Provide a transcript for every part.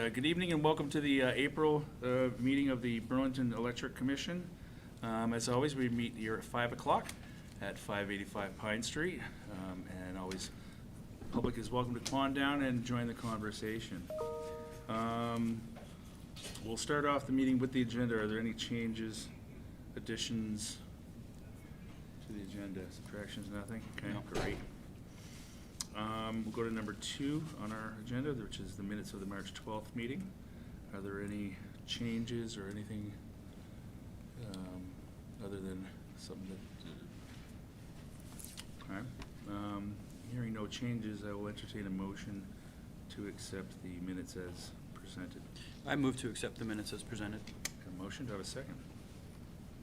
Good evening and welcome to the April meeting of the Burlington Electric Commission. As always, we meet here at 5 o'clock at 585 Pine Street. And always, the public is welcome to come on down and join the conversation. We'll start off the meeting with the agenda. Are there any changes, additions to the agenda? Subtractions, nothing? Okay, no. Great. We'll go to number 2 on our agenda, which is the minutes of the March 12th meeting. Are there any changes or anything other than something that... Okay. Hearing no changes, I will entertain a motion to accept the minutes as presented. I move to accept the minutes as presented. A motion, do I have a second?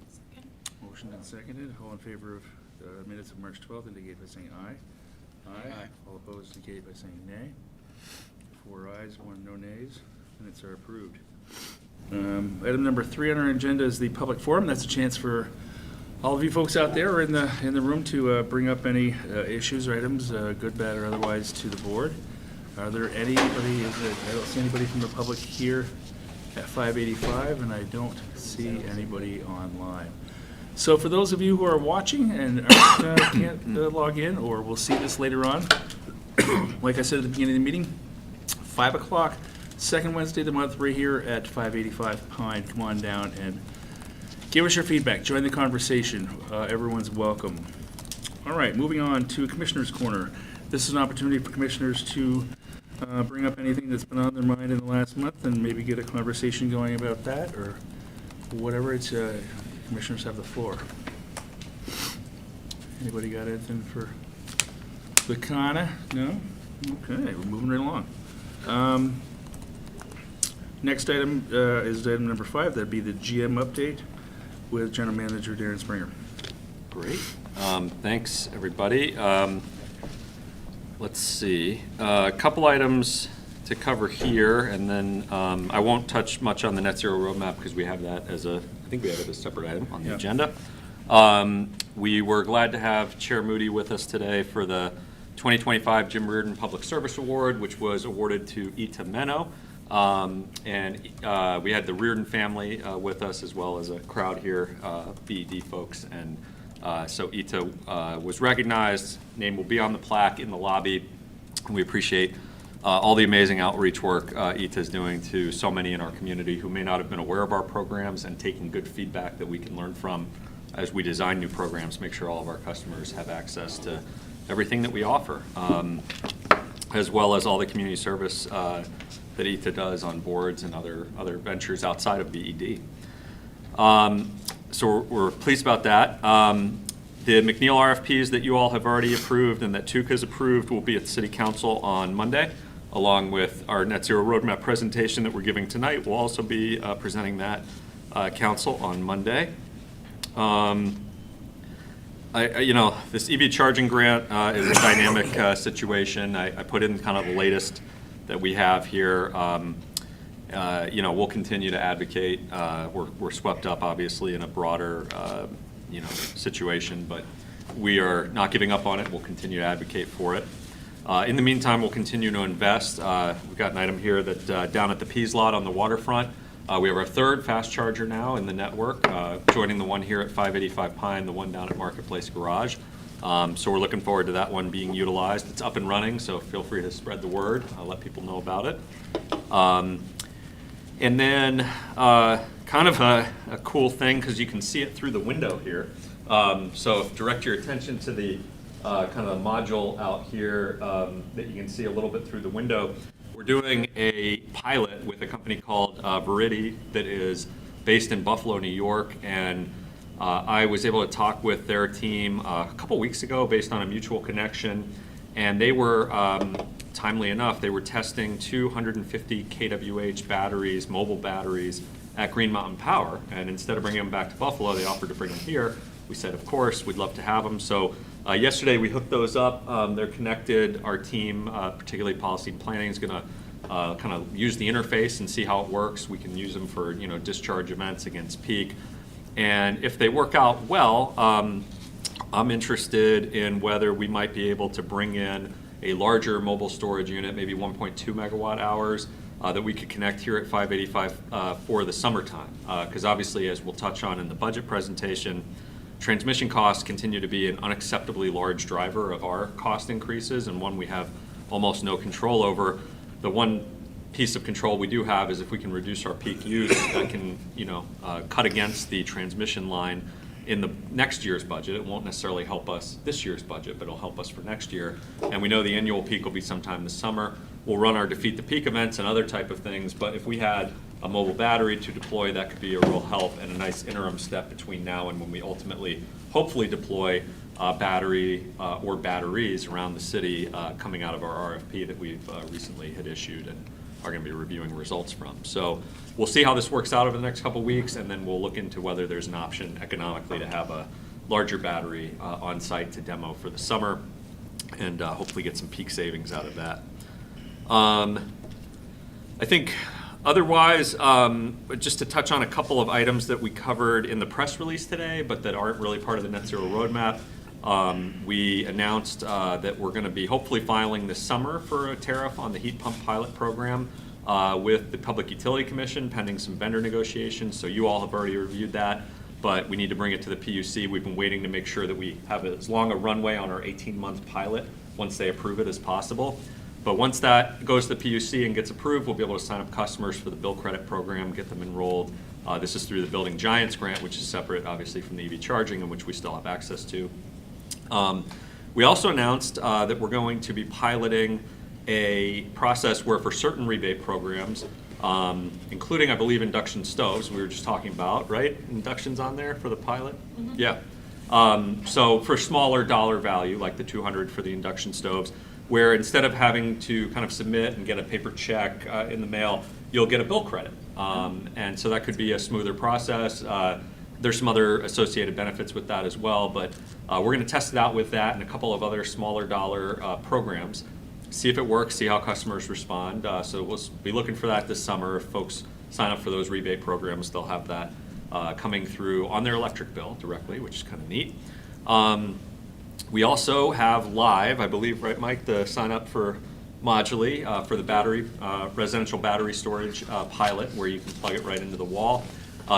Second. Motion and seconded. All in favor of the minutes of March 12th indicate by saying aye. Aye. Aye. All opposed indicate by saying nay. 4 ayes, 1 no nays. Minutes are approved. Item number 3 on our agenda is the public forum. That's a chance for all of you folks out there or in the room to bring up any issues or items, good, bad, or otherwise, to the board. Are there anybody? I don't see anybody from the public here at 585, and I don't see anybody online. So for those of you who are watching and can't log in, or will see this later on, like I said at the beginning of the meeting, 5 o'clock, second Wednesday of the month, right here at 585 Pine. Come on down and give us your feedback. Join the conversation. Everyone's welcome. All right, moving on to Commissioner's Corner. This is an opportunity for commissioners to bring up anything that's been on their mind in the last month and maybe get a conversation going about that or whatever. It's commissioners have the floor. Anybody got anything for the Kana? No? Okay, we're moving right along. Next item is item number 5. That'd be the GM update with General Manager Darren Springer. Great. Thanks, everybody. Let's see. A couple items to cover here, and then I won't touch much on the Net Zero Roadmap because we have that as I think we have it as a separate item on the agenda. We were glad to have Chair Moody with us today for the 2025 Jim Reardon Public Service Award, which was awarded to Ita Meno. And we had the Reardon family with us, as well as a crowd here, BED folks. And so Ita was recognized. Name will be on the plaque in the lobby. We appreciate all the amazing outreach work Ita is doing to so many in our community who may not have been aware of our programs, and taking good feedback that we can learn from as we design new programs, make sure all of our customers have access to everything that we offer, as well as all the community service that Ita does on boards and other ventures outside of BED. So we're pleased about that. The McNeil RFPs that you all have already approved and that TUC has approved will be at the City Council on Monday, along with our Net Zero Roadmap presentation that we're giving tonight. We'll also be presenting that Council on Monday. This EV charging grant is a dynamic situation. I put in kind of the latest that we have here. We'll continue to advocate. We're swept up, obviously, in a broader, situation, but we are not giving up on it. We'll continue to advocate for it. In the meantime, we'll continue to invest. We've got an item here that down at the Pease lot on the waterfront, we have our 3rd fast charger now in the network, joining the one here at 585 Pine, the one down at Marketplace Garage. So we're looking forward to that one being utilized. It's up and running, so feel free to spread the word. I'll let people know about it. And then kind of a cool thing, because you can see it through the window here. So direct your attention to the kind of module out here that you can see a little bit through the window. We're doing a pilot with a company called Veridi that is based in Buffalo, New York, and I was able to talk with their team a couple weeks ago based on a mutual connection, and they were, timely enough, they were testing 250 kWh batteries, mobile batteries, at Green Mountain Power, and instead of bringing them back to Buffalo, they offered to bring them here. We said, of course, we'd love to have them. So yesterday we hooked those up. They're connected. Our team, particularly policy and planning, is going to kind of use the interface and see how it works. We can use them for discharge events against peak. And if they work out well, I'm interested in whether we might be able to bring in a larger mobile storage unit, maybe 1.2 megawatt hours, that we could connect here at 585 for the summertime. Because obviously, as we'll touch on in the budget presentation, transmission costs continue to be an unacceptably large driver of our cost increases, and one we have almost no control over. The one piece of control we do have is if we can reduce our peak use, that can, cut against the transmission line in the next year's budget. It won't necessarily help us this year's budget, but it'll help us for next year. And we know the annual peak will be sometime this summer. We'll run our Defeat the Peak events and other type of things, but if we had a mobile battery to deploy, that could be a real help and a nice interim step between now and when we ultimately, hopefully, deploy battery or batteries around the city coming out of our RFP that we've recently had issued and are going to be reviewing results from. So we'll see how this works out over the next couple of weeks, and then we'll look into whether there's an option economically to have a larger battery on site to demo for the summer and hopefully get some peak savings out of that. I think otherwise, just to touch on a couple of items that we covered in the press release today, but that aren't really part of the Net Zero Roadmap. We announced that we're going to be hopefully filing this summer for a tariff on the heat pump pilot program with the Public Utility Commission, pending some vendor negotiations. So you all have already reviewed that, but we need to bring it to the PUC. We've been waiting to make sure that we have as long a runway on our 18-month pilot once they approve it as possible. But once that goes to the PUC and gets approved, we'll be able to sign up customers for the bill credit program, get them enrolled. This is through the Building Giants grant, which is separate, obviously, from the EV charging, and which we still have access to. We also announced that we're going to be piloting a process where for certain rebate programs, including, I believe, induction stoves, we were just talking about, right? Induction's on there for the pilot? Mm-hmm. Yeah. So for smaller dollar value, like the $200 for the induction stoves, where instead of having to kind of submit and get a paper check in the mail, you'll get a bill credit. And so that could be a smoother process. There's some other associated benefits with that as well, but we're going to test it out with that and a couple of other smaller dollar programs, see if it works, see how customers respond. So we'll be looking for that this summer. If folks sign up for those rebate programs, they'll have that coming through on their electric bill directly, which is kind of neat. We also have live, I believe, right, Mike, the sign up for Moduli for the battery, residential battery storage pilot, where you can plug it right into the wall.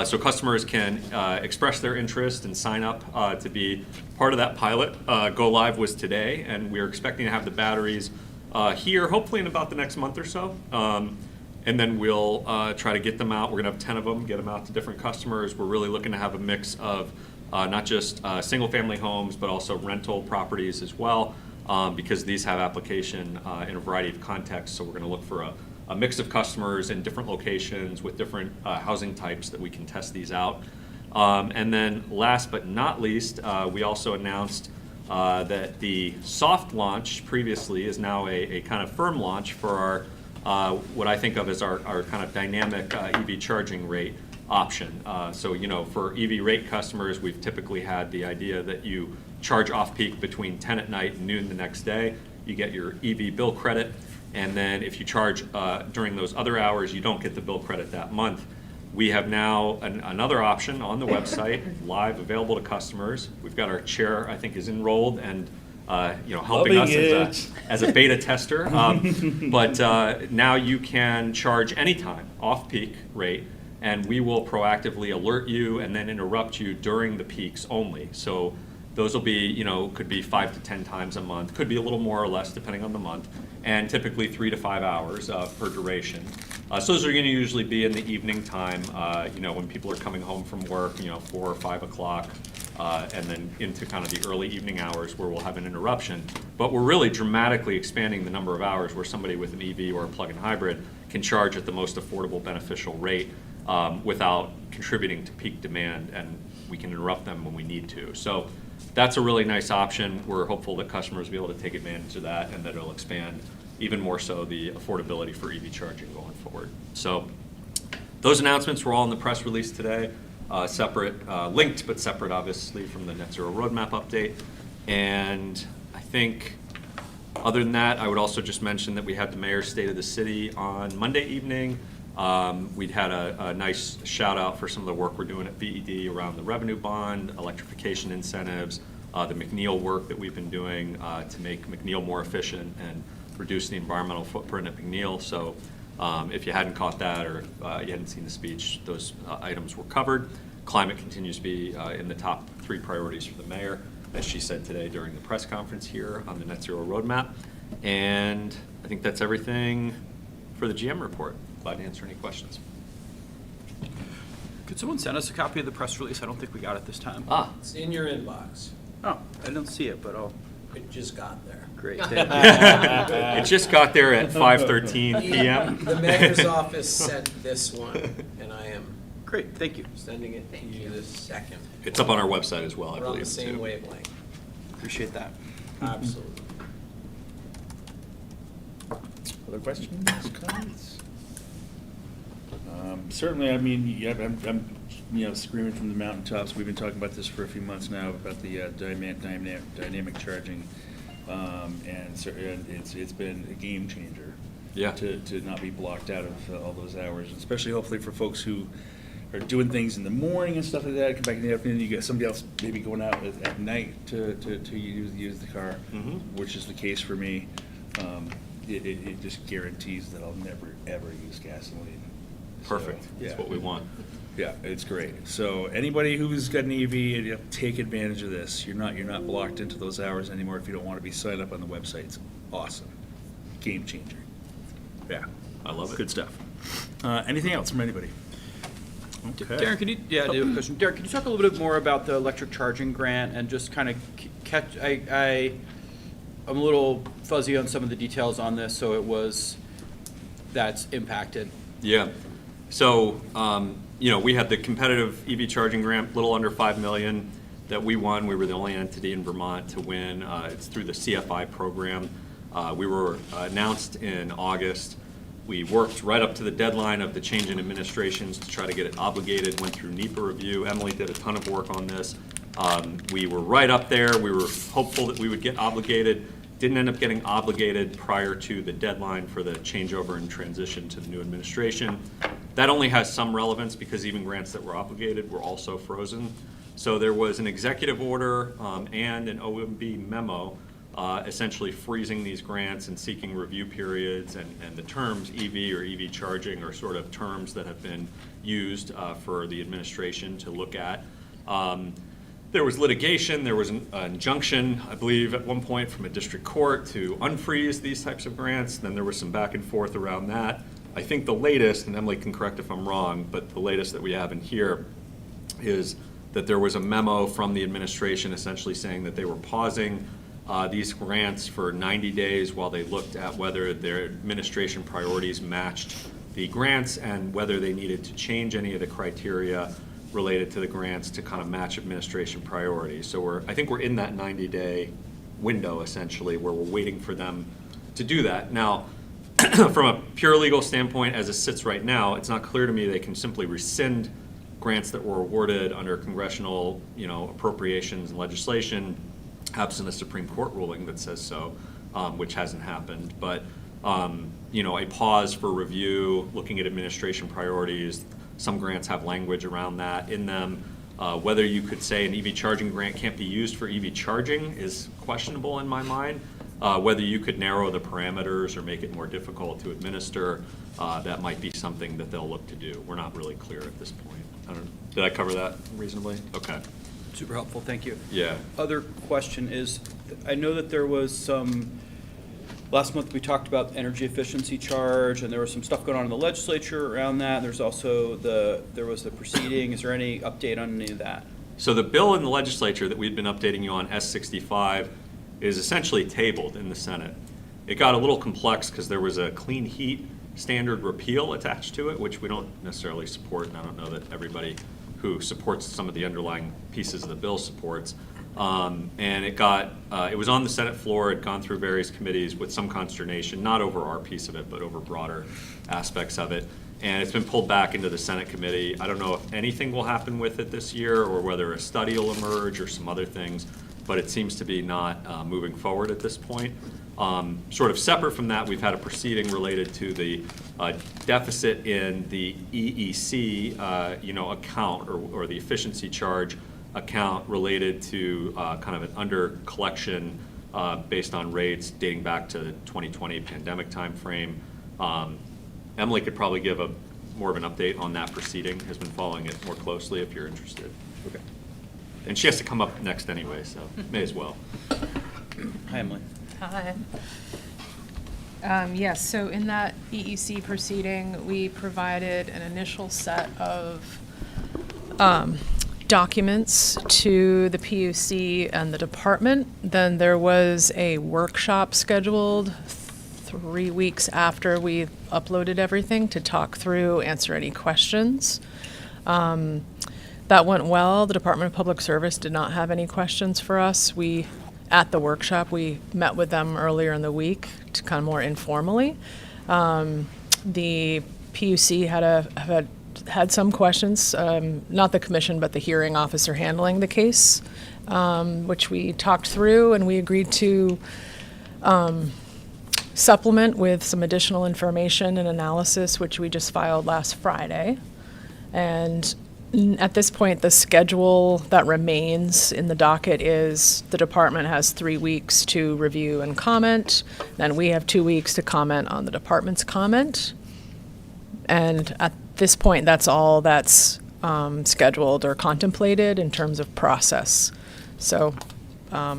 So customers can express their interest and sign up to be part of that pilot. Go live was today, and we're expecting to have the batteries here, hopefully in about the next month or so. And then we'll try to get them out. We're going to have 10 of them, get them out to different customers. We're really looking to have a mix of not just single-family homes, but also rental properties as well, because these have application in a variety of contexts. So we're going to look for a mix of customers in different locations with different housing types that we can test these out. And then last but not least, we also announced that the soft launch previously is now a kind of firm launch for our, what I think of as our kind of dynamic EV charging rate option. So, for EV rate customers, we've typically had the idea that you charge off-peak between 10 at night and noon the next day. You get your EV bill credit, and then if you charge during those other hours, you don't get the bill credit that month. We have now another option on the website, live, available to customers. We've got our chair, I think, is enrolled and helping us as a beta tester. But now you can charge anytime, off-peak rate, and we will proactively alert you and then interrupt you during the peaks only. So those will be, could be 5 to 10 times a month, could be a little more or less depending on the month, and typically 3 to 5 hours per duration. So those are going to usually be in the evening time, when people are coming home from work, 4 or 5 o'clock, and then into kind of the early evening hours where we'll have an interruption. But we're really dramatically expanding the number of hours where somebody with an EV or a plug-in hybrid can charge at the most affordable, beneficial rate without contributing to peak demand, and we can interrupt them when we need to. So that's a really nice option. We're hopeful that customers will be able to take advantage of that and that it'll expand even more so the affordability for EV charging going forward. So those announcements were all in the press release today, separate, linked but separate obviously from the Net Zero Roadmap update. And I think other than that, I would also just mention that we had the Mayor's State of the City on Monday evening. We'd had a nice shout out for some of the work we're doing at VED around the revenue bond, electrification incentives, the McNeil work that we've been doing to make McNeil more efficient and reduce the environmental footprint at McNeil. So If you hadn't caught that or you hadn't seen the speech, those items were covered. Climate continues to be in the top 3 priorities for the mayor, as she said today during the press conference here on the Net Zero Roadmap. And I think that's everything for the GM report. Glad to answer any questions. Could someone send us a copy of the press release? I don't think we got it this time. It's in your inbox. Oh, I don't see it, but I'll, It just got there. great, thank you. It just got there at 5:13 p.m. The mayor's office sent this one, and I am Great, thank you. sending it to you this second. It's up on our website as well, I We're on believe, the same too. wavelength. Appreciate that. Absolutely. Other questions, comments? Certainly, I mean, yeah, I'm screaming from the mountaintops. We've been talking about this for a few months now, about the dynamic charging. And it's been a game changer. Yeah. To not be blocked out of all those hours, especially hopefully for folks who are doing things in the morning and stuff like that, come back in the afternoon, you get somebody else maybe going out at night to use the car, which is the case for me. It just guarantees that I'll never, ever use gasoline. Perfect. So, That's yeah. what we want. Yeah, it's great. So anybody who's got an EV, take advantage of this. You're not blocked into those hours anymore if you don't want to be signed up on the website. It's awesome. Game changer. Yeah. I love it. Good stuff. Anything else from anybody? Okay. Darren, can you, I do have a question. Darren, can you talk a little bit more about the electric charging grant and just kind of catch, I'm a little fuzzy on some of the details on this, so that's impacted. Yeah. So, we had the competitive EV charging grant, a little under $5 million that we won. We were the only entity in Vermont to win. It's through the CFI program. We were announced in August. We worked right up to the deadline of the change in administrations to try to get it obligated, went through NEPA review. Emily did a ton of work on this. We were right up there. We were hopeful that we would get obligated. Didn't end up getting obligated prior to the deadline for the changeover and transition to the new administration. That only has some relevance because even grants that were obligated were also frozen. So there was an executive order and an OMB memo essentially freezing these grants and seeking review periods, and the terms EV or EV charging are sort of terms that have been used for the administration to look at. There was litigation, there was an injunction, I believe, at one point from a district court to unfreeze these types of grants. Then there was some back and forth around that. I think the latest, and Emily can correct if I'm wrong, but the latest that we have in here is that there was a memo from the administration essentially saying that they were pausing these grants for 90 days while they looked at whether their administration priorities matched the grants and whether they needed to change any of the criteria related to the grants to kind of match administration priorities. So I think we're in that 90-day window essentially where we're waiting for them to do that. Now, from a pure legal standpoint, as it sits right now, it's not clear to me they can simply rescind grants that were awarded under congressional, appropriations and legislation, absent a Supreme Court ruling that says so, which hasn't happened. But a pause for review, looking at administration priorities. Some grants have language around that in them. Whether you could say an EV charging grant can't be used for EV charging is questionable in my mind. Whether you could narrow the parameters or make it more difficult to administer, that might be something that they'll look to do. We're not really clear at this point. Did I cover that reasonably? Okay. Super helpful, thank you. Yeah. Other question is, I know that there was some, last month we talked about energy efficiency charge, and there was some stuff going on in the legislature around that. There's also there was the proceeding. Is there any update on any of that? So the bill in the legislature that we've been updating you on, S65, is essentially tabled in the Senate. It got a little complex because there was a clean heat standard repeal attached to it, which we don't necessarily support, and I don't know that everybody who supports some of the underlying pieces of the bill supports. And it was on the Senate floor, it had gone through various committees with some consternation, not over our piece of it, but over broader aspects of it. And it's been pulled back into the Senate committee. I don't know if anything will happen with it this year or whether a study will emerge or some other things, but it seems to be not moving forward at this point. Sort of separate from that, we've had a proceeding related to the deficit in the EEC, account or the efficiency charge account related to kind of an under collection based on rates dating back to the 2020 pandemic timeframe. Emily could probably give more of an update on that proceeding, has been following it more closely if you're interested. Okay. And she has to come up next anyway, so may as well. Hi, Emily. Hi. Yes, so in that EEC proceeding, we provided an initial set of documents to the PUC and the department. Then there was a workshop scheduled 3 weeks after we uploaded everything to talk through, answer any questions. That went well. The Department of Public Service did not have any questions for us. At the workshop, we met with them earlier in the week to kind of more informally. The PUC had some questions, not the commission, but the hearing officer handling the case, which we talked through, and we agreed to supplement with some additional information and analysis, which we just filed last Friday. And at this point, the schedule that remains in the docket is the department has 3 weeks to review and comment. Then we have 2 weeks to comment on the department's comment. And at this point, that's all that's scheduled or contemplated in terms of process. So I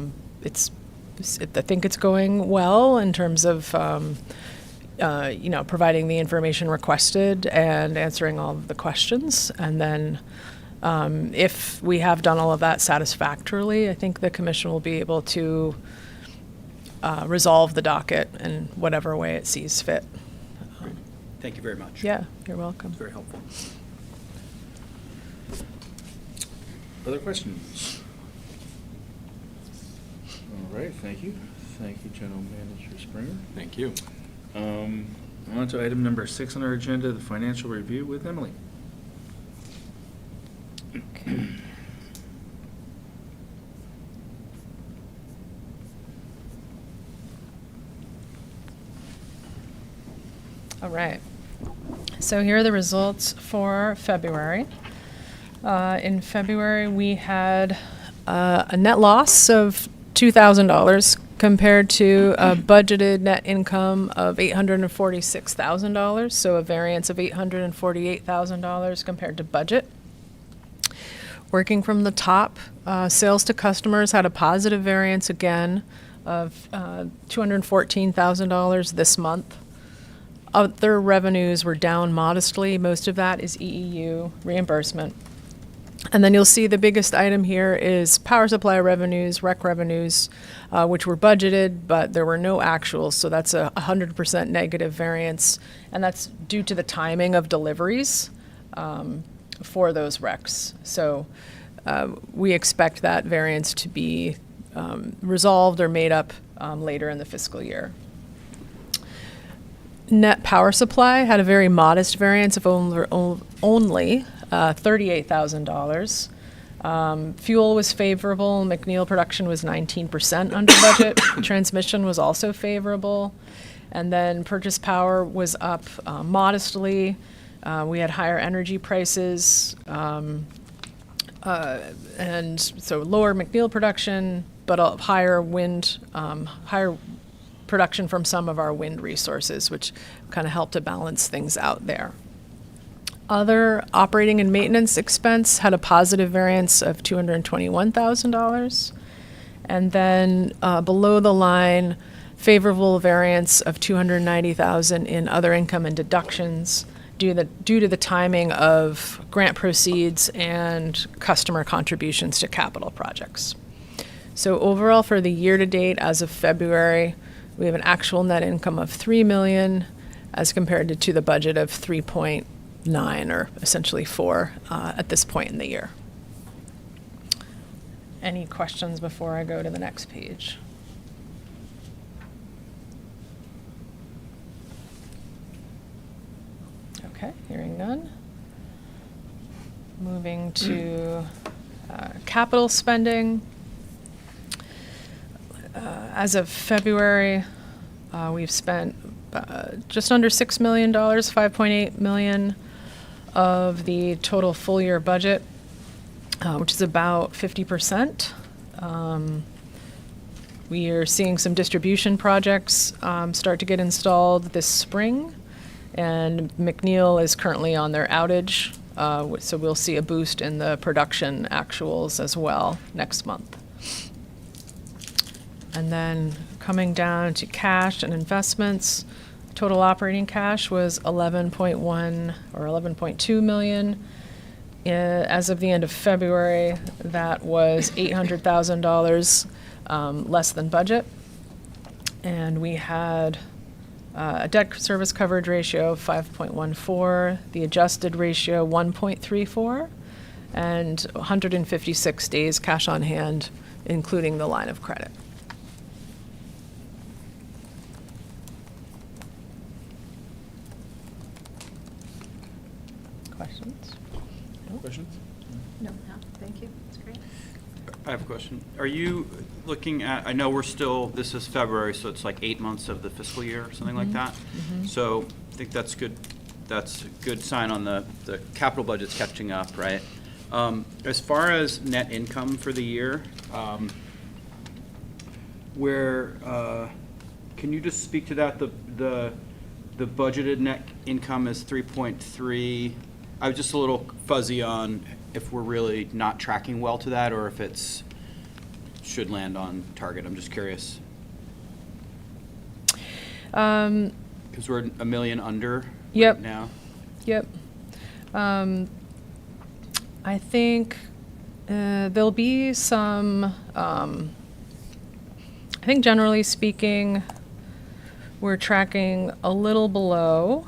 think it's going well in terms of providing the information requested and answering all of the questions. And then if we have done all of that satisfactorily, I think the commission will be able to resolve the docket in whatever way it sees fit. Great. Thank you very much. Yeah, you're welcome. It's very helpful. Other questions? All right, thank you. Thank you, General Manager Springer. Thank you. On to item number 6 on our agenda, the financial review with Emily. Okay. All right. So here are the results for February. In February, we had a net loss of $2,000 compared to a budgeted net income of $846,000, so a variance of $848,000 compared to budget. Working from the top, sales to customers had a positive variance again of $214,000 this month. Other revenues were down modestly. Most of that is EEU reimbursement. And then you'll see the biggest item here is power supply revenues, rec revenues, which were budgeted, but there were no actuals, so that's a 100% negative variance, and that's due to the timing of deliveries for those recs. So we expect that variance to be resolved or made up later in the fiscal year. Net power supply had a very modest variance of only $38,000. Fuel was favorable. McNeil production was 19% under budget. Transmission was also favorable. And then purchase power was up modestly. We had higher energy prices. And so lower McNeil production, but a higher higher production from some of our wind resources, which kind of helped to balance things out there. Other operating and maintenance expense had a positive variance of $221,000. And then below the line, favorable variance of $290,000 in other income and deductions due to the timing of grant proceeds and customer contributions to capital projects. So overall for the year to date as of February, we have an actual net income of $3 million as compared to the budget of 3.9 or essentially 4 at this point in the year. Any questions before I go to the next page? Okay, hearing none. Moving to capital spending. As of February, we've spent just under $6 million, $5.8 million of the total full year budget, which is about 50%. We are seeing some distribution projects start to get installed this spring, And McNeil is currently on their outage, so we'll see a boost in the production actuals as well next month. And then coming down to cash and investments, total operating cash was 11.1 or 11.2 million. As of the end of February, that was $800,000 less than budget. And we had a debt service coverage ratio of 5.14, the adjusted ratio 1.34, and 156 days cash on hand, including the line of credit. Questions? Questions? No, thank you. It's great. I have a question. Are you looking at, I know we're still, this is February, so it's like 8 months of the fiscal year or something like that. So I think that's good. That's a good sign on the capital budget's catching up, right? As far as net income for the year, can you just speak to that? The budgeted net income is 3.3. I was just a little fuzzy on if we're really not tracking well to that, or if it's should land on target. I'm just curious. Because we're $1 million under Yep. right now. Yep. I think there'll be some, I think generally speaking, we're tracking a little below.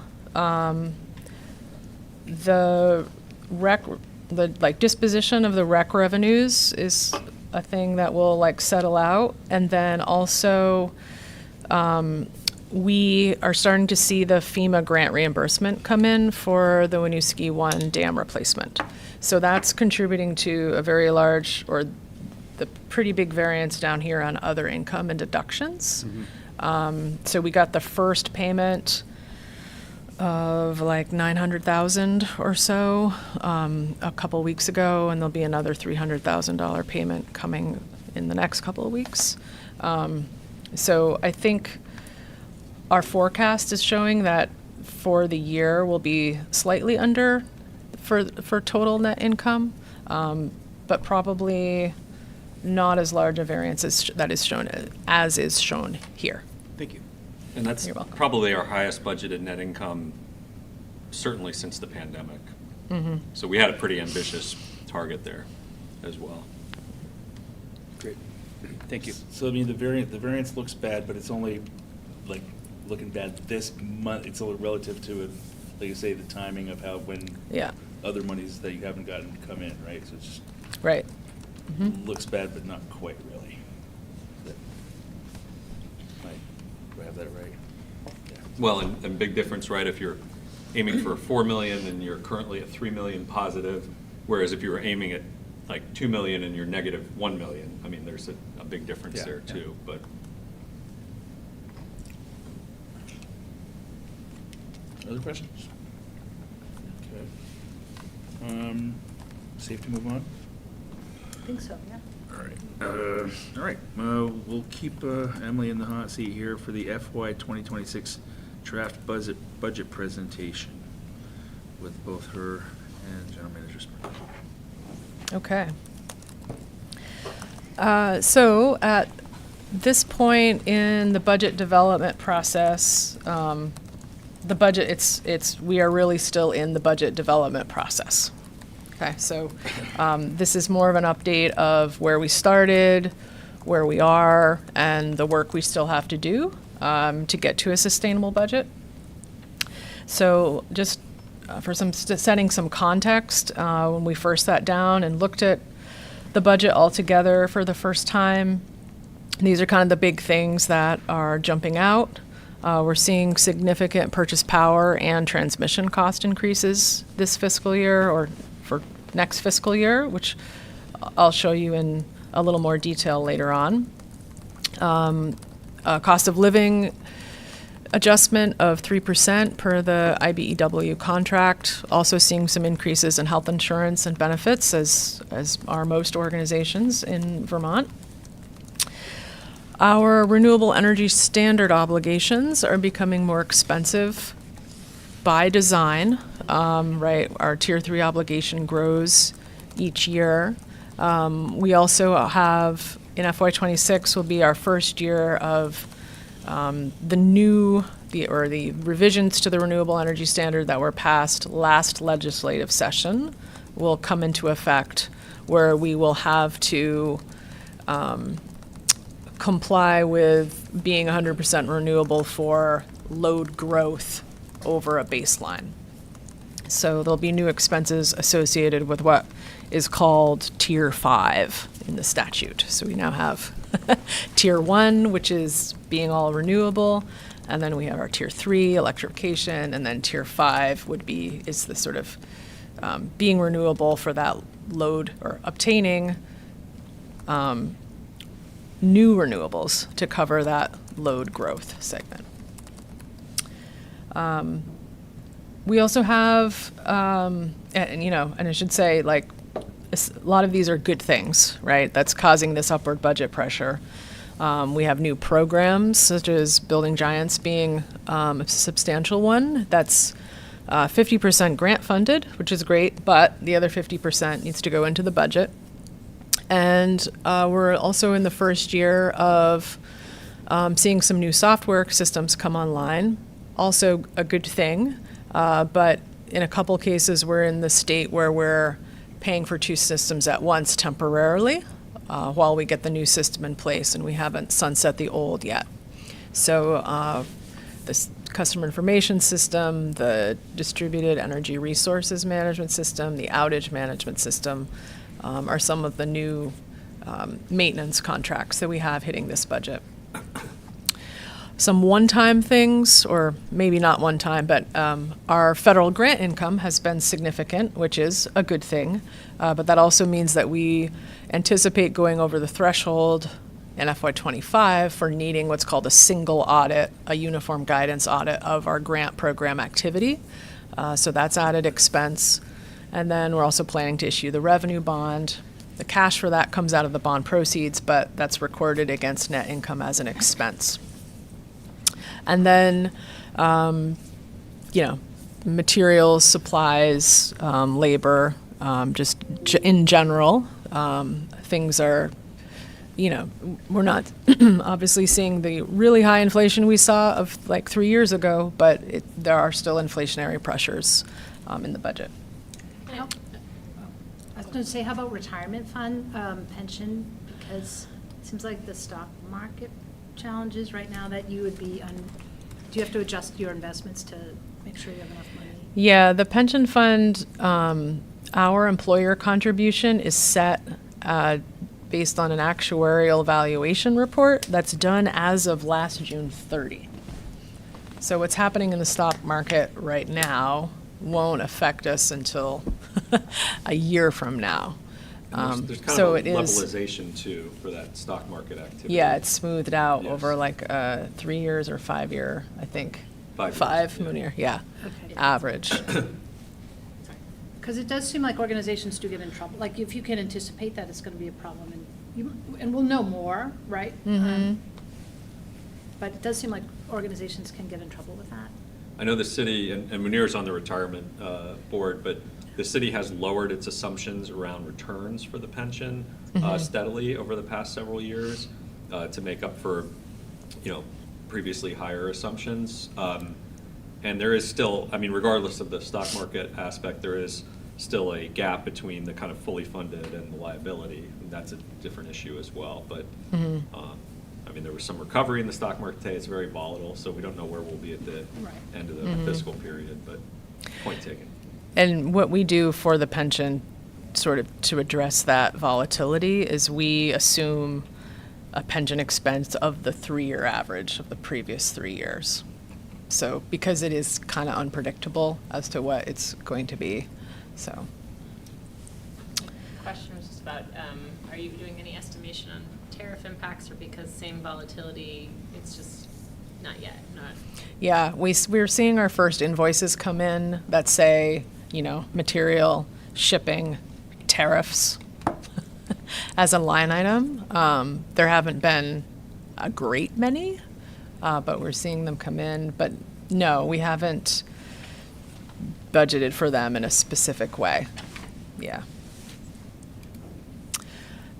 The disposition of the rec revenues is a thing that will settle out. And then also, we are starting to see the FEMA grant reimbursement come in for the Winooski 1 dam replacement. So that's contributing to a very large, or the pretty big variance down here on other income and deductions. So we got the first payment of $900,000 or so a couple weeks ago, and there'll be another $300,000 payment coming in the next couple of weeks. So I think our forecast is showing that for the year we'll be slightly under for total net income, but probably not as large a variance as as is shown here. Thank you. And that's You're welcome. probably our highest budgeted net income, certainly since the pandemic. So we had a pretty ambitious target there as well. Great. Thank you. So, I mean, the variance looks bad, but it's only, looking bad this month. It's only relative to, like you say, the timing of when Yeah, other monies that you haven't gotten come in, right? So it's just right. looks bad, but not quite really. Do I have that right? Yeah. Well, and big difference, right, if you're aiming for 4 million and you're currently at 3 million positive, whereas if you were aiming at 2 million and you're negative 1 million, I mean, there's a big difference Yeah, there yeah. too, but. Other questions? Okay. Safe to move on? I think so, yeah. All right. We'll keep Emily in the hot seat here for the FY 2026 draft budget presentation with both her and General Manager Smith. Okay. So at this point in the budget development process, the budget, we are really still in the budget development process. Okay, so this is more of an update of where we started, where we are, and the work we still have to do to get to a sustainable budget. So just for setting some context, when we first sat down and looked at the budget altogether for the first time, these are kind of the big things that are jumping out. We're seeing significant purchase power and transmission cost increases this fiscal year, or for next fiscal year, which I'll show you in a little more detail later on. Cost of living adjustment of 3% per the IBEW contract. Also seeing some increases in health insurance and benefits, as are most organizations in Vermont. Our renewable energy standard obligations are becoming more expensive by design, right? Our Tier 3 obligation grows each year. We also have, in FY26 will be our first year of the revisions to the renewable energy standard that were passed last legislative session will come into effect, where we will have to comply with being 100% renewable for load growth over a baseline. So there'll be new expenses associated with what is called Tier 5 in the statute. So we now have Tier 1, which is being all renewable, and then we have our Tier 3, electrification, and then Tier 5 is the sort of being renewable for that load, or obtaining new renewables to cover that load growth segment. We also have, and I should say, like, a lot of these are good things, right? That's causing this upward budget pressure. We have new programs, such as Building Giants being a substantial one. That's 50% grant funded, which is great, but the other 50% needs to go into the budget. And we're also in the first year of seeing some new software systems come online. Also a good thing, but in a couple cases, we're in the state where we're paying for two systems at once temporarily while we get the new system in place, and we haven't sunset the old yet. So this customer information system, the distributed energy resources management system, the outage management system are some of the new maintenance contracts that we have hitting this budget. Some one-time things, or maybe not one-time, but our federal grant income has been significant, which is a good thing. But that also means that we anticipate going over the threshold in FY25 for needing what's called a single audit, a uniform guidance audit of our grant program activity. So that's added expense. And then we're also planning to issue the revenue bond. The cash for that comes out of the bond proceeds, but that's recorded against net income as an expense. And then, materials, supplies, labor, just in general, things are, we're not obviously seeing the really high inflation we saw of like 3 years ago, but there are still inflationary pressures in the budget. I was going to say, how about retirement fund, pension? Because it seems like the stock market challenges right now that you would be do you have to adjust your investments to make sure you have enough money? Yeah, the pension fund, our employer contribution is set based on an actuarial valuation report that's done as of last June 30. So what's happening in the stock market right now won't affect us until a year from now. There's kind so of a it is, levelization too for that stock market activity. yeah, it's smoothed out Yes. over like 3 years or 5 year, I think. 5 years, Five, yeah. Munir, yeah, Okay. average. Because it does seem like organizations do get in trouble. Like, if you can anticipate that it's going to be a problem, and we'll know more, right? Mhm. But it does seem like organizations can get in trouble with that. I know the city, and Munir's on the retirement board, but the city has lowered its assumptions around returns for the pension steadily over the past several years to make up for, previously higher assumptions. And there is still, regardless of the stock market aspect, there is still a gap between the kind of fully funded and the liability. And that's a different issue as well. But, there was some recovery in the stock market today. It's very volatile, so we don't know where we'll be at the Right. end of the fiscal period, but point taken. And what we do for the pension, sort of to address that volatility, is we assume a pension expense of the 3-year average of the previous 3 years. So, because it is kind of unpredictable as to what it's going to be, so. Question was just about, are you doing any estimation on tariff impacts, or because same volatility, it's just not yet, not? Yeah, we're seeing our first invoices come in that say, material, shipping, tariffs as a line item. There haven't been a great many, but we're seeing them come in. But no, we haven't budgeted for them in a specific way. Yeah.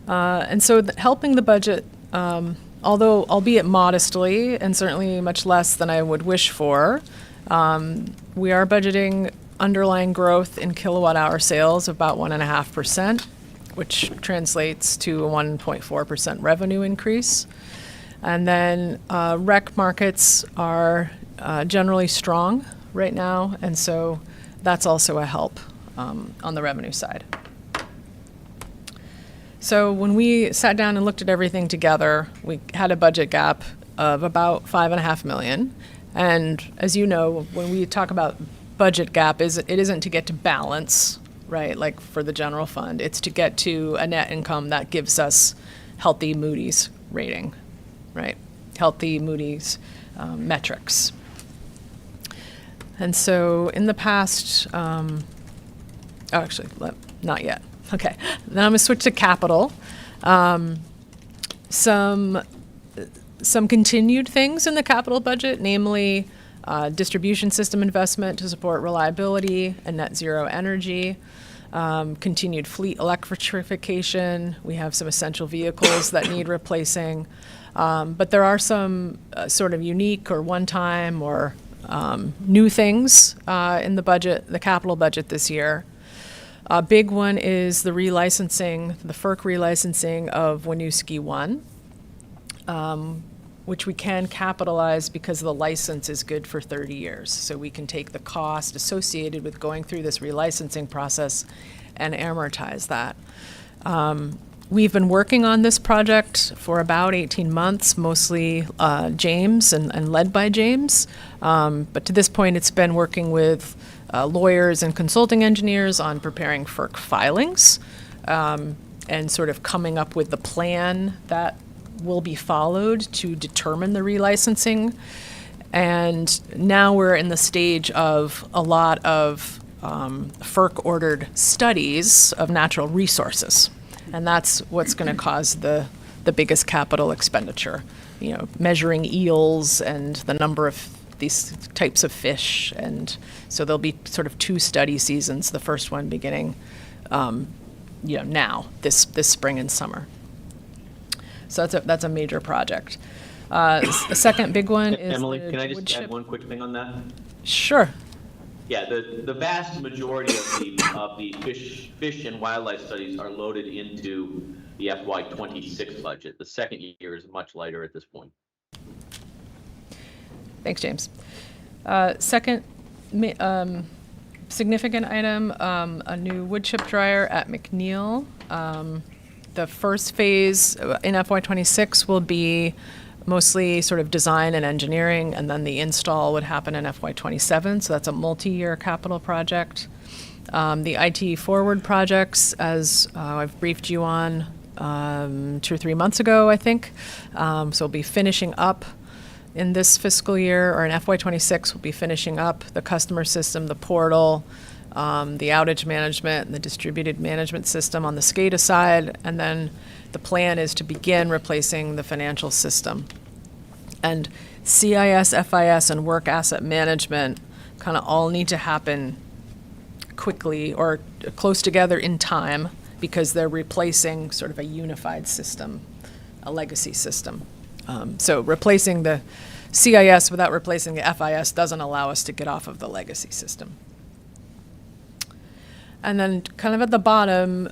And so helping the budget, although albeit modestly and certainly much less than I would wish for, we are budgeting underlying growth in kilowatt hour sales of about 1.5%, which translates to a 1.4% revenue increase. And then rec markets are generally strong right now, and so that's also a help on the revenue side. So when we sat down and looked at everything together, we had a budget gap of about $5.5 million. And as you know, when we talk about budget gap, it isn't to get to balance, right, like for the general fund. It's to get to a net income that gives us healthy Moody's rating, right? Healthy Moody's metrics. And so in the past, not yet. Okay, then I'm going to switch to capital. Some continued things in the capital budget, namely distribution system investment to support reliability and net zero energy, continued fleet electrification. We have some essential vehicles that need replacing. But there are some sort of unique or one-time or new things in the budget, the capital budget this year. A big one is the relicensing, the FERC relicensing of Winooski 1, which we can capitalize because the license is good for 30 years. So we can take the cost associated with going through this relicensing process and amortize that. We've been working on this project for about 18 months, mostly James and led by James. But to this point, it's been working with lawyers and consulting engineers on preparing FERC filings and sort of coming up with the plan that will be followed to determine the relicensing. And now we're in the stage of a lot of FERC-ordered studies of natural resources. And that's what's going to cause the biggest capital expenditure, you know, measuring eels and the number of these types of fish. And so there'll be sort of 2 study seasons, the first one beginning now, this spring and summer. So that's a major project. The second big one is Emily, the can I just woodchip. add one quick thing on that? Sure. Yeah, the vast majority of the fish and wildlife studies are loaded into the FY26 budget. The second year is much lighter at this point. Thanks, James. Second significant item, a new wood chip dryer at McNeil. The first phase in FY26 will be mostly sort of design and engineering, and then the install would happen in FY27, so that's a multi-year capital project. The IT forward projects, as I've briefed you on 2 or 3 months ago, I think, so we'll be finishing up in this fiscal year, or in FY26, we'll be finishing up the customer system, the portal, the outage management, and the distributed management system on the SCADA side, and then the plan is to begin replacing the financial system. And CIS, FIS, and work asset management kind of all need to happen quickly or close together in time because they're replacing sort of a unified system, a legacy system. So replacing the CIS without replacing the FIS doesn't allow us to get off of the legacy system. And then kind of at the bottom,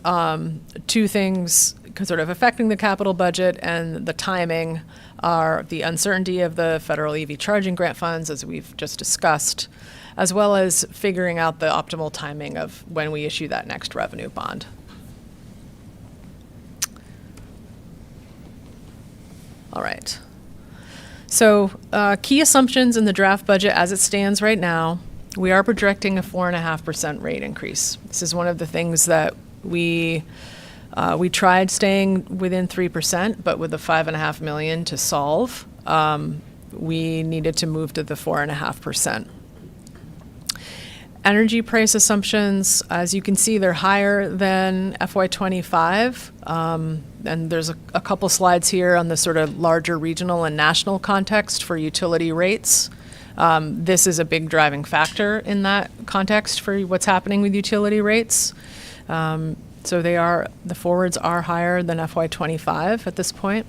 2 things sort of affecting the capital budget and the timing are the uncertainty of the federal EV charging grant funds, as we've just discussed, as well as figuring out the optimal timing of when we issue that next revenue bond. All right. So key assumptions in the draft budget as it stands right now. We are projecting a 4.5% rate increase. This is one of the things that we tried staying within 3%, but with the $5.5 million to solve, we needed to move to the 4.5%. Energy price assumptions, as you can see, they're higher than FY25. And there's a couple slides here on the sort of larger regional and national context for utility rates. This is a big driving factor in that context for what's happening with utility rates. So the forwards are higher than FY25 at this point.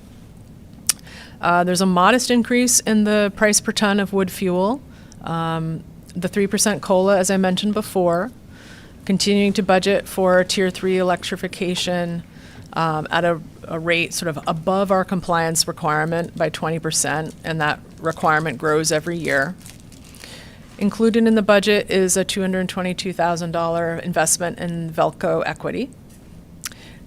There's a modest increase in the price per ton of wood fuel. The 3% COLA, as I mentioned before, continuing to budget for Tier 3 electrification at a rate sort of above our compliance requirement by 20%, and that requirement grows every year. Included in the budget is a $222,000 investment in Velco equity.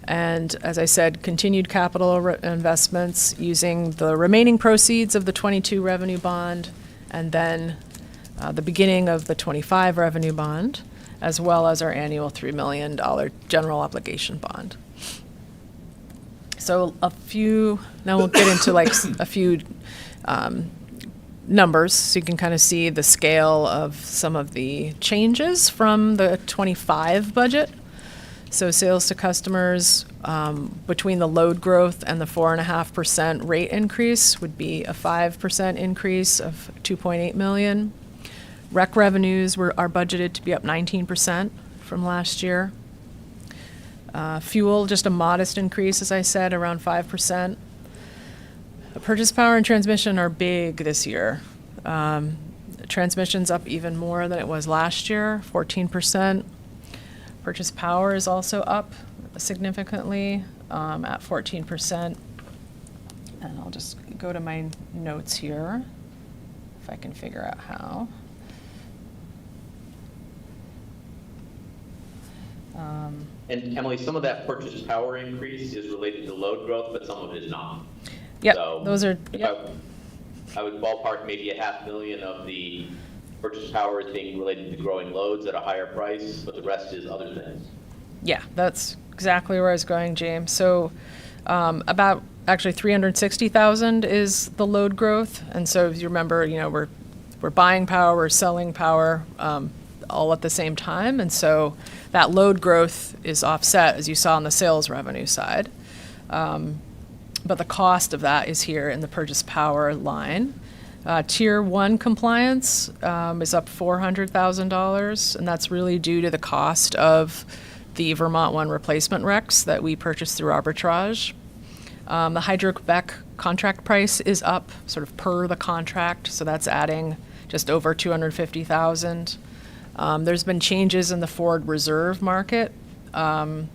And as I said, continued capital investments using the remaining proceeds of the 22 revenue bond and then the beginning of the 25 revenue bond, as well as our annual $3 million general obligation bond. So now we'll get into like a few numbers so you can kind of see the scale of some of the changes from the 25 budget. So sales to customers between the load growth and the 4.5% rate increase would be a 5% increase of $2.8 million. Rec revenues are budgeted to be up 19% from last year. Fuel, just a modest increase, as I said, around 5%. Purchase power and transmission are big this year. Transmission's up even more than it was last year, 14%. Purchase power is also up significantly at 14%. And I'll just go to my notes here, if I can figure out how. And Emily, some of that purchase power increase is related to load growth, but some of it is not. Yep, So those are, if yep. I would ballpark maybe $500,000 of the purchase power is being related to growing loads at a higher price, but the rest is other things. Yeah, that's exactly where I was going, James. So about actually 360,000 is the load growth. And so if you remember, we're buying power, we're selling power all at the same time. And so that load growth is offset, as you saw on the sales revenue side. But the cost of that is here in the purchase power line. Tier 1 compliance is up $400,000, and that's really due to the cost of the Vermont 1 replacement RECs that we purchased through arbitrage. The Hydro-Quebec contract price is up sort of per the contract, so that's adding just over $250,000. There's been changes in the forward reserve market. Yeah,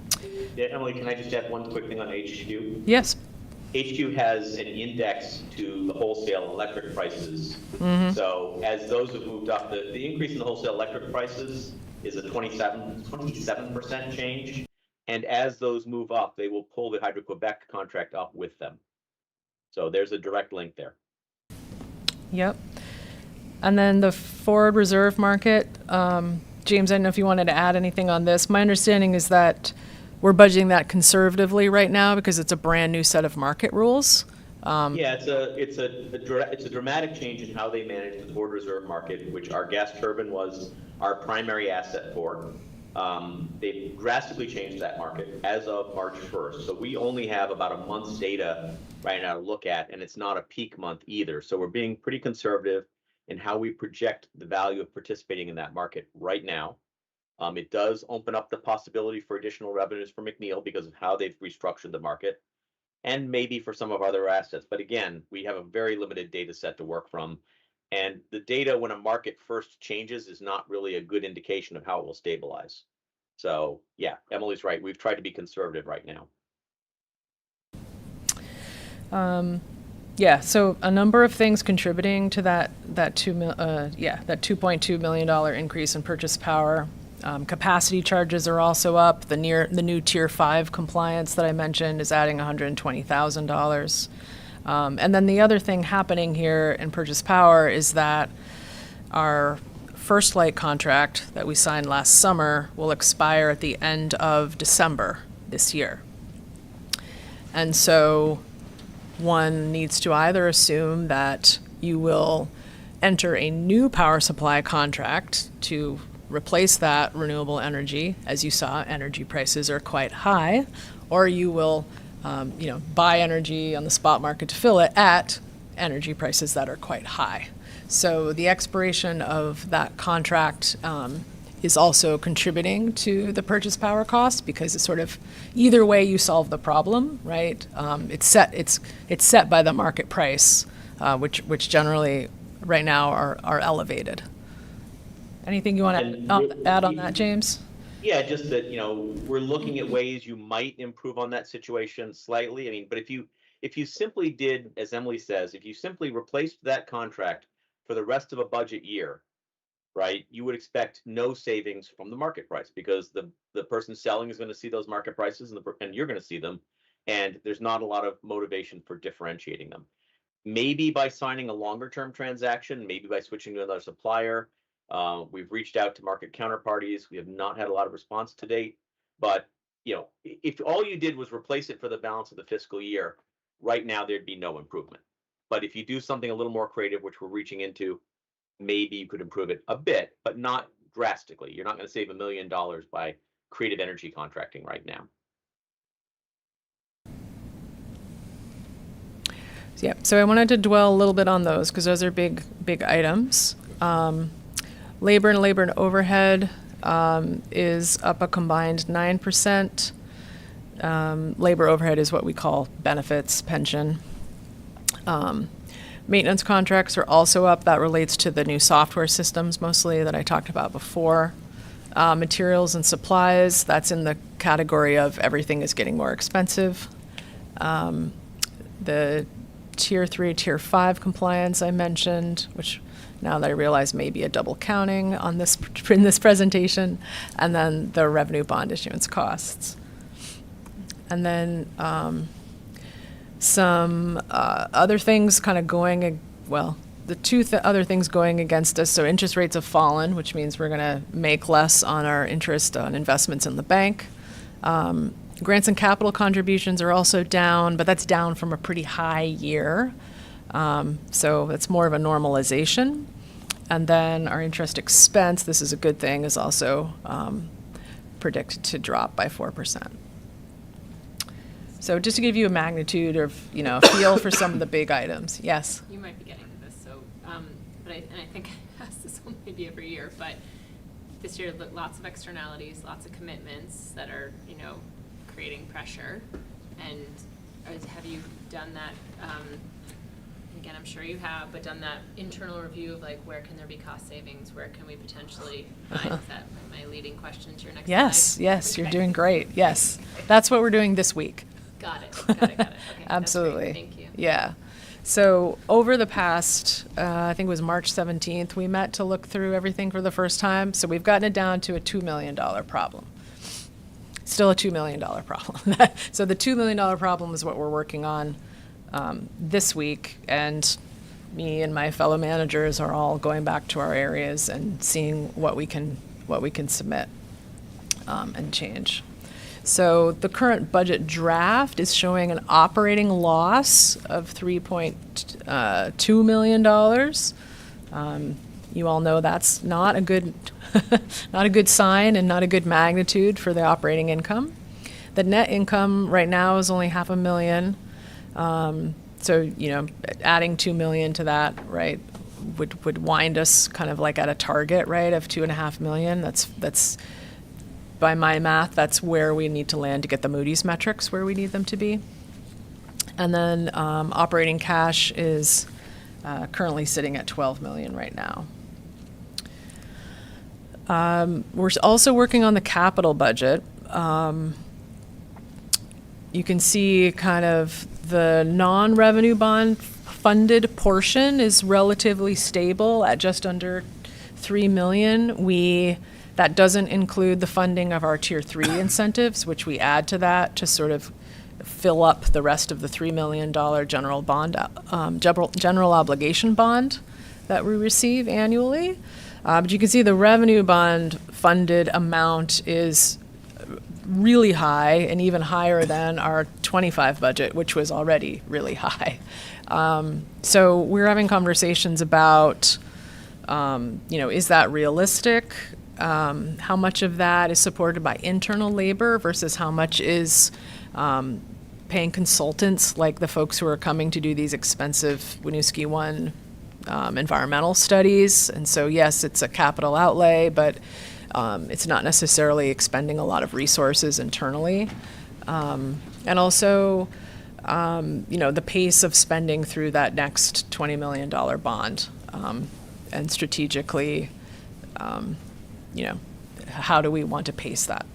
Emily, can I just add one quick thing on HQ? Yes. HQ has an index to the wholesale electric prices. So as those have moved up, the increase in the wholesale electric prices is a 27% change. And as those move up, they will pull the Hydro-Quebec contract up with them. So there's a direct link there. Yep. And then the forward reserve market, James, I don't know if you wanted to add anything on this. My understanding is that we're budgeting that conservatively right now because it's a brand new set of market rules. Yeah, it's a dramatic change in how they manage the forward reserve market, which our gas turbine was our primary asset for. They've drastically changed that market as of March 1st. So we only have about a month's data right now to look at, and it's not a peak month either. So we're being pretty conservative in how we project the value of participating in that market right now. It does open up the possibility for additional revenues for McNeil because of how they've restructured the market, and maybe for some of our other assets. But again, we have a very limited data set to work from. And the data when a market first changes is not really a good indication of how it will stabilize. So yeah, Emily's right. We've tried to be conservative right now. Yeah, so a number of things contributing to that $2.2 million increase in purchase power. Capacity charges are also up. The new Tier 5 compliance that I mentioned is adding $120,000. And then the other thing happening here in purchase power is that our First Light contract that we signed last summer will expire at the end of December this year. And so one needs to either assume that you will enter a new power supply contract to replace that renewable energy. As you saw, energy prices are quite high, or you will buy energy on the spot market to fill it at energy prices that are quite high. So the expiration of that contract is also contributing to the purchase power cost, because it's sort of, either way you solve the problem, right? It's set by the market price, which generally right now are elevated. Anything you want And to add on that, James? Yeah, just that, we're looking at ways you might improve on that situation slightly. I mean, but if you simply did, as Emily says, if you simply replaced that contract for the rest of a budget year, right, you would expect no savings from the market price, because the person selling is going to see those market prices, and you're going to see them, and there's not a lot of motivation for differentiating them. Maybe by signing a longer term transaction, maybe by switching to another supplier. We've reached out to market counterparties. We have not had a lot of response to date. But if all you did was replace it for the balance of the fiscal year, right now there'd be no improvement. But if you do something a little more creative, which we're reaching into, maybe you could improve it a bit, but not drastically. You're not going to save $1 million by creative energy contracting right now. Yeah, so I wanted to dwell a little bit on those, because those are big items. Labor and overhead is up a combined 9%. Labor overhead is what we call benefits, pension. Maintenance contracts are also up. That relates to the new software systems mostly that I talked about before. Materials and supplies, that's in the category of everything is getting more expensive. The Tier 3, Tier 5 compliance I mentioned, which now that I realize may be a double counting on this in this presentation, and then the revenue bond issuance costs. And then some other things kind of going, the two other things going against us. So interest rates have fallen, which means we're going to make less on our interest on investments in the bank. Grants and capital contributions are also down, but that's down from a pretty high year. So it's more of a normalization. And then our interest expense, this is a good thing, is also predicted to drop by 4%. So just to give you a magnitude of, a feel for some of the big items. Yes? You might be getting to this, so, but I think I ask this one maybe every year, but this year, lots of externalities, lots of commitments that are, creating pressure. And have you done that, again, I'm sure you have, but done that internal review of where can there be cost savings? Where can we potentially find? Is that my leading question to your next slide? Yes, Okay. You're doing great. Yes. That's what we're doing this week. Got it. Okay, Absolutely. That's great. Thank you. Yeah. So over the past, I think it was March 17th, we met to look through everything for the first time. So we've gotten it down to a $2 million problem. Still a $2 million problem. So the $2 million problem is what we're working on this week. And me and my fellow managers are all going back to our areas and seeing what we can submit and change. So the current budget draft is showing an operating loss of $3.2 million. You all know that's not a good not a good sign and not a good magnitude for the operating income. The net income right now is only $500,000. So adding $2 million to that, right, would wind us kind of at a target, right, of $2.5 million. That's by my math, that's where we need to land to get the Moody's metrics where we need them to be. And then operating cash is currently sitting at $12 million right now. We're also working on the capital budget. You can see kind of the non-revenue bond funded portion is relatively stable at just under $3 million. That doesn't include the funding of our Tier 3 incentives, which we add to that to sort of fill up the rest of the $3 million general obligation bond that we receive annually. But you can see the revenue bond funded amount is really high and even higher than our 25 budget, which was already really high. So we're having conversations about, is that realistic? How much of that is supported by internal labor versus how much is paying consultants like the folks who are coming to do these expensive Winooski 1 environmental studies. And so, yes, it's a capital outlay, but it's not necessarily expending a lot of resources internally. And also, the pace of spending through that next $20 million bond, and strategically, how do we want to pace that?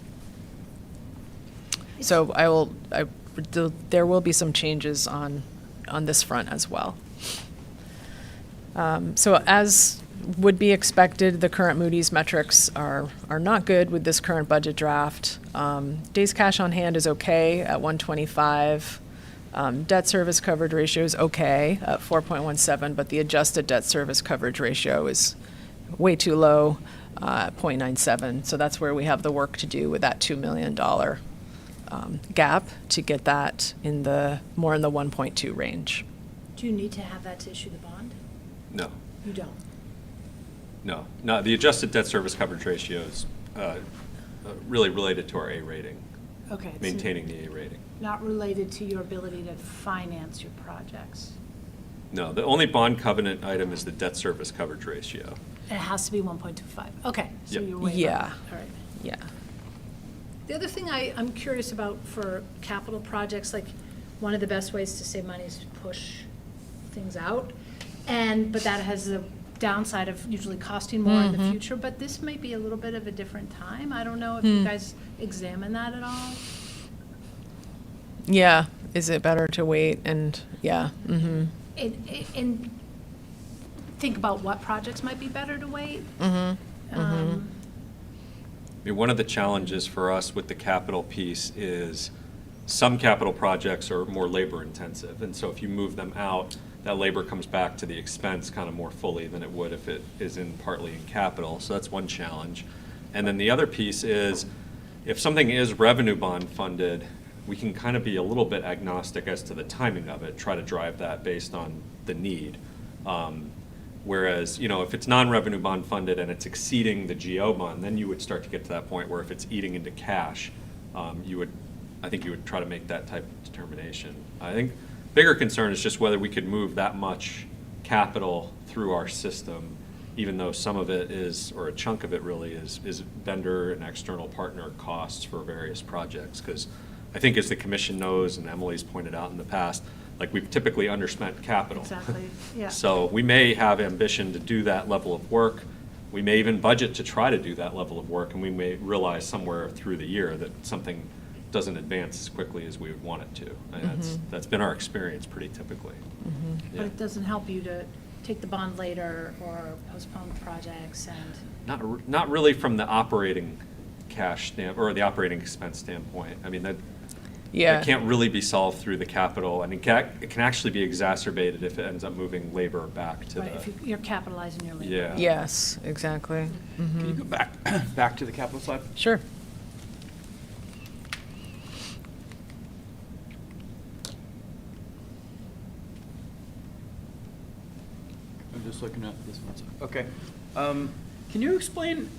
So there will be some changes on this front as well. So as would be expected, the current Moody's metrics are not good with this current budget draft. Days cash on hand is okay at 125. Debt service coverage ratio is okay at 4.17, but the adjusted debt service coverage ratio is way too low at 0.97. So that's where we have the work to do with that $2 million gap to get that more in the 1.2 range. Do you need to have that to issue the bond? No, You don't? no. The adjusted debt service coverage ratio is really related to our A rating, Okay. it's maintaining the A rating. Not related to your ability to finance your projects. No, the only bond covenant item is the debt service coverage ratio. It has to be 1.25. Okay, so Yep. you're way above Yeah. it. All right. Yeah. The other thing I'm curious about for capital projects, like, one of the best ways to save money is to push things out. But that has the downside of usually costing more in the future, but this might be a little bit of a different time. I don't know if you guys examine that at all. Yeah. Is it better to wait? And yeah. Mm-hmm. And think about what projects might be better to wait. I mean, one of the challenges for us with the capital piece is some capital projects are more labor intensive. And so if you move them out, that labor comes back to the expense kind of more fully than it would if it is partly in capital. So that's one challenge. And then the other piece is if something is revenue bond funded, we can kind of be a little bit agnostic as to the timing of it, try to drive that based on the need. Whereas, if it's non-revenue bond funded and it's exceeding the GO bond, then you would start to get to that point where if it's eating into cash, I think you would try to make that type of determination. I think bigger concern is just whether we could move that much capital through our system, even though some of it is, or a chunk of it really is vendor and external partner costs for various projects. Because I think as the commission knows, and Emily's pointed out in the past, like we've typically underspent capital. Exactly, yeah. So we may have ambition to do that level of work. We may even budget to try to do that level of work, and we may realize somewhere through the year that something doesn't advance as quickly as we would want it to. And that's been our experience pretty typically. But it doesn't help you to take the bond later or postpone projects and. Not really from the operating cash or the operating expense standpoint. I mean, that can't really be solved through the capital. I mean, it can actually be exacerbated if it ends up moving labor back to Right, if you're capitalizing your labor. Yeah. Yes, exactly. Can you go back to the capital slide? Sure. I'm just looking at this one. Okay. Can you explain,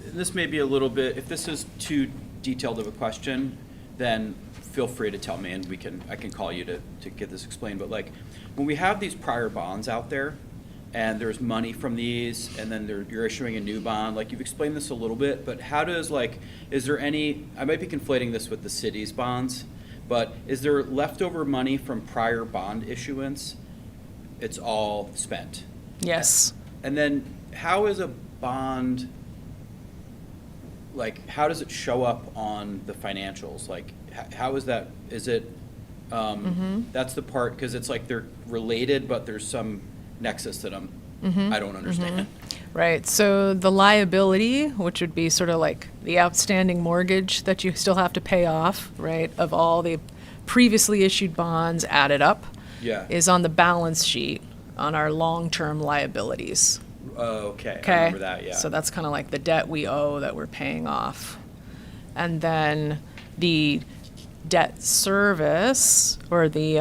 this may be a little bit, if this is too detailed of a question, then feel free to tell me and I can call you to get this explained. But like, when we have these prior bonds out there and there's money from these and then you're issuing a new bond, like you've explained this a little bit, but how does is there any, I might be conflating this with the city's bonds, but is there leftover money from prior bond issuance? It's all spent. Yes. And then how is a bond, how does it show up on the financials? How is that, is it, that's the part, because it's they're related, but there's some nexus that I don't understand. Right. So the liability, which would be sort of like the outstanding mortgage that you still have to pay off, right, of all the previously issued bonds added up, is on the balance sheet on our long-term liabilities. Okay, Okay. I remember that, yeah. So that's kind of like the debt we owe that we're paying off. And then the debt service, or the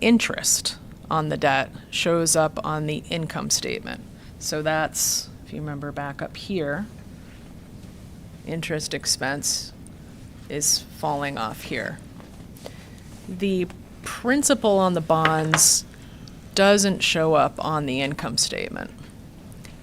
interest on the debt, shows up on the income statement. So that's, if you remember back up here, interest expense is falling off here. The principal on the bonds doesn't show up on the income statement.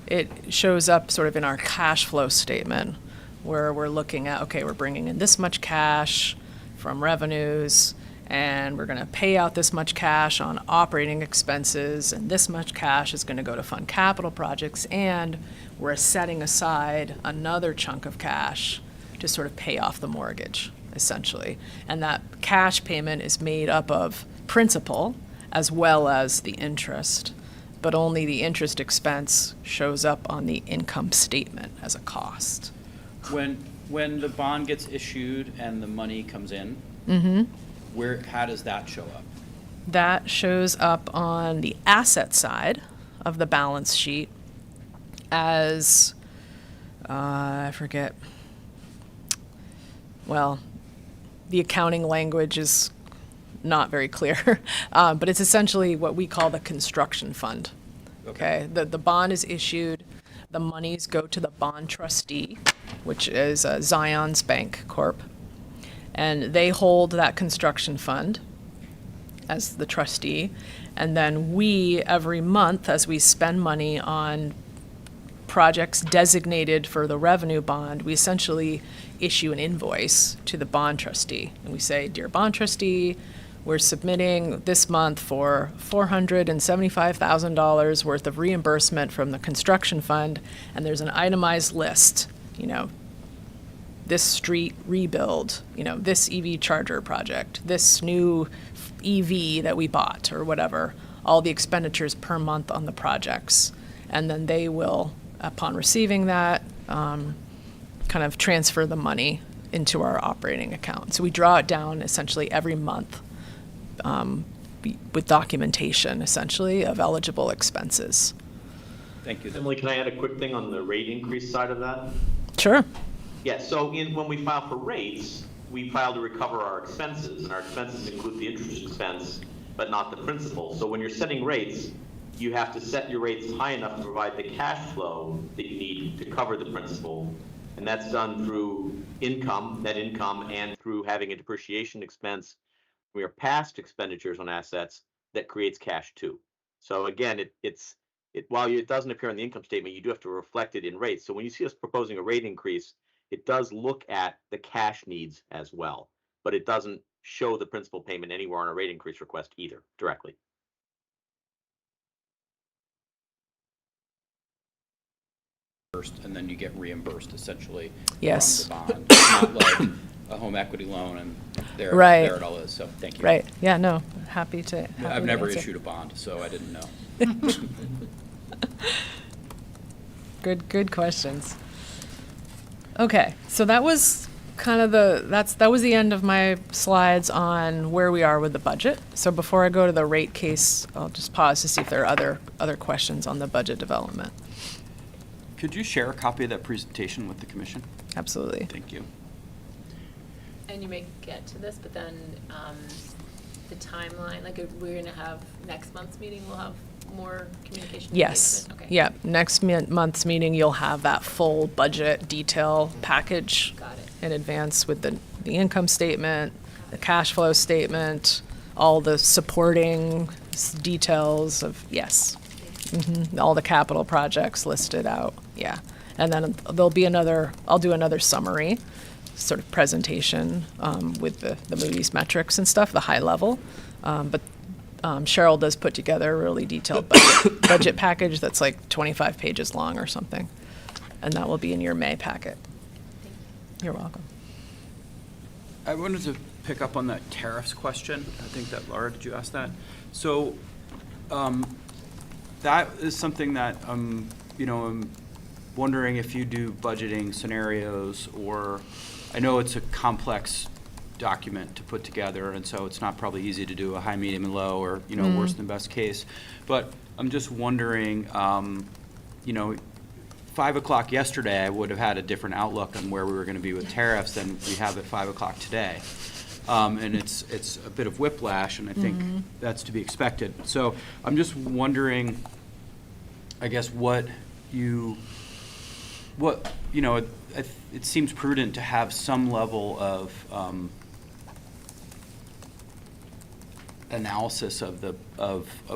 It shows up sort of in our cash flow statement, where we're looking at, okay, we're bringing in this much cash from revenues, and we're going to pay out this much cash on operating expenses, and this much cash is going to go to fund capital projects, and we're setting aside another chunk of cash to sort of pay off the mortgage, essentially. And that cash payment is made up of principal as well as the interest, but only the interest expense shows up on the income statement as a cost. When the bond gets issued and the money comes in, how does that show up? That shows up on the asset side of the balance sheet as, I forget, well, the accounting language is not very clear, but it's essentially what we call the construction fund. Okay, the bond is issued, the monies go to the bond trustee, which is Zion's Bank Corp., and they hold that construction fund as the trustee, and then we, every month, as we spend money on projects designated for the revenue bond, we essentially issue an invoice to the bond trustee, and we say, dear bond trustee, we're submitting this month for $475,000 worth of reimbursement from the construction fund, and there's an itemized list, this street rebuild, this EV charger project, this new EV that we bought, or whatever, all the expenditures per month on the projects. And then they will, upon receiving that, kind of transfer the money into our operating account. So we draw it down essentially every month with documentation, essentially, of eligible expenses. Thank you. Emily, can I add a quick thing on the rate increase side of that? Sure. Yeah, so when we file for rates, we file to recover our expenses, and our expenses include the interest expense, but not the principal. So when you're setting rates, you have to set your rates high enough to provide the cash flow that you need to cover the principal. And that's done through income, net income, and through having a depreciation expense from your past expenditures on assets that creates cash too. So again, while it doesn't appear on the income statement, you do have to reflect it in rates. So when you see us proposing a rate increase, it does look at the cash needs as well, but it doesn't show the principal payment anywhere on a rate increase request either directly. And then you get reimbursed essentially Yes. from the bond. It's not like a home equity loan and there it all is. So thank you. Right. Yeah, no, happy to. I've never issued a bond, so I didn't know. Good questions. Okay, so that was kind of that was the end of my slides on where we are with the budget. So before I go to the rate case, I'll just pause to see if there are other questions on the budget development. Could you share a copy of that presentation with the commission? Absolutely. Thank you. And you may get to this, but then the timeline, like if we're gonna have next month's meeting, we'll have more communication. Yes. engagement? Okay. Yeah. Next month's meeting, you'll have that full budget detail package Got it. in advance with the income statement, the cash flow statement, all the supporting details of, yes. All the capital projects listed out, yeah. And then there'll be I'll do another summary, sort of presentation with the Moody's metrics and stuff, the high level. But Cheryl does put together a really detailed budget package that's like 25 pages long or something. And that will be in your May packet. You're welcome. I wanted to pick up on that tariffs question. I think that, Laura, did you ask that? So that is something that I'm wondering if you do budgeting scenarios, or I know it's a complex document to put together, and so it's not probably easy to do a high, medium, and low, or worst and best case. But I'm just wondering, 5 o'clock yesterday, I would have had a different outlook on where we were going to be with tariffs than we have at 5 o'clock today. And it's a bit of whiplash, and I think that's to be expected. So I'm just wondering, I guess, it seems prudent to have some level of analysis of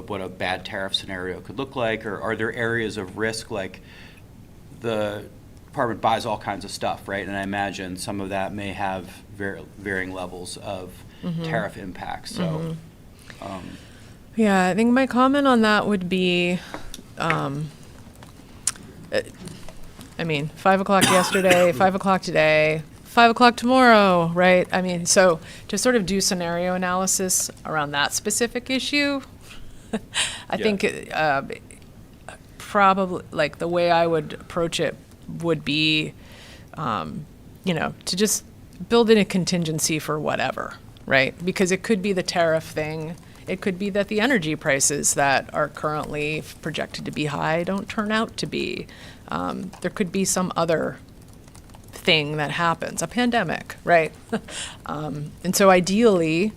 what a bad tariff scenario could look like, or are there areas of risk, like the department buys all kinds of stuff, right? And I imagine some of that may have varying levels of tariff impacts. So, Yeah, I think my comment on that would be, I mean, 5 o'clock yesterday, 5 o'clock today, 5 o'clock tomorrow, right? I mean, so to sort of do scenario analysis around that specific issue, I think probably, like, the way I would approach it would be, to just build in a contingency for whatever, right? Because it could be the tariff thing. It could be that the energy prices that are currently projected to be high don't turn out to be. There could be some other thing that happens, a pandemic, right? And so ideally,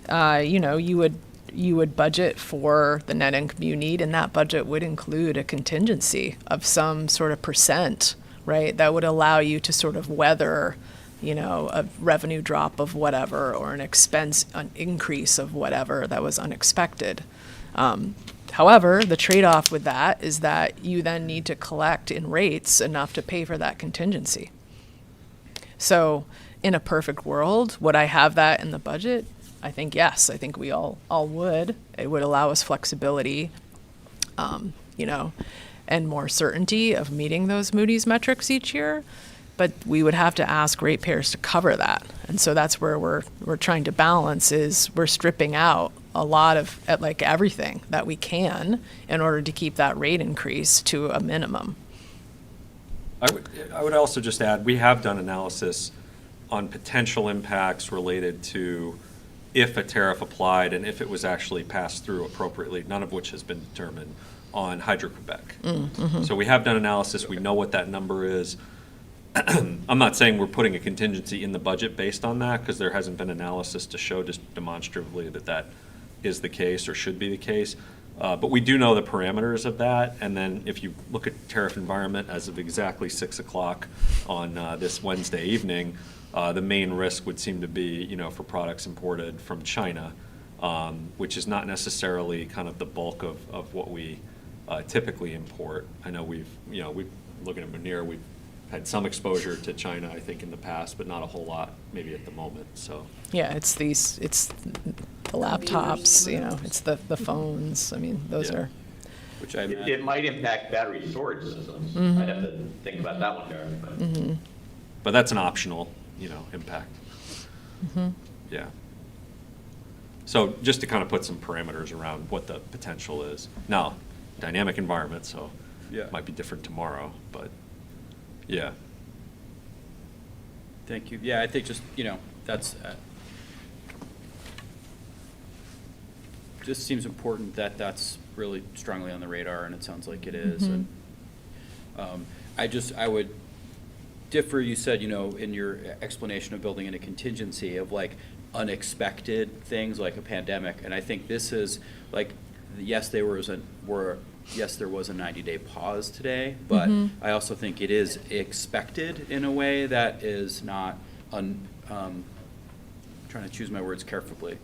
you would budget for the net income you need, and that budget would include a contingency of some sort of percent, right? That would allow you to sort of weather, a revenue drop of whatever, or an increase of whatever that was unexpected. However, the trade-off with that is that you then need to collect in rates enough to pay for that contingency. So in a perfect world, would I have that in the budget? I think yes. I think we all would. It would allow us flexibility, and more certainty of meeting those Moody's metrics each year. But we would have to ask ratepayers to cover that. And so that's where we're trying to balance, is we're stripping out a lot of everything that we can in order to keep that rate increase to a minimum. I would also just add, we have done analysis on potential impacts related to if a tariff applied and if it was actually passed through appropriately, none of which has been determined, on Hydro-Quebec. So we have done analysis, we know what that number is. I'm not saying we're putting a contingency in the budget based on that, because there hasn't been analysis to show just demonstratively that is the case or should be the case. But we do know the parameters of that, and then if you look at tariff environment as of exactly 6 o'clock on this Wednesday evening, the main risk would seem to be, for products imported from China, which is not necessarily kind of the bulk of what we typically import. I know we've looking at Munir, we've had some exposure to China, I think, in the past, but not a whole lot, maybe at the moment. So Yeah, it's the laptops, it's the phones. I mean, those Yeah. are. which I It might impact battery storage systems. I'd have to think about that one, Darren. But that's an optional, impact. Yeah. So just to kind of put some parameters around what the potential is. Now, dynamic environment, so Yeah. it might be different tomorrow, but yeah. Thank you. Yeah, I think just, that's, just seems important that that's really strongly on the radar, and it sounds like it is. And I would differ, you said, in your explanation of building in a contingency of like unexpected things like a pandemic, and I think this is like, yes, there was a 90-day pause today, but I also think it is expected in a way that is not trying to choose my words carefully,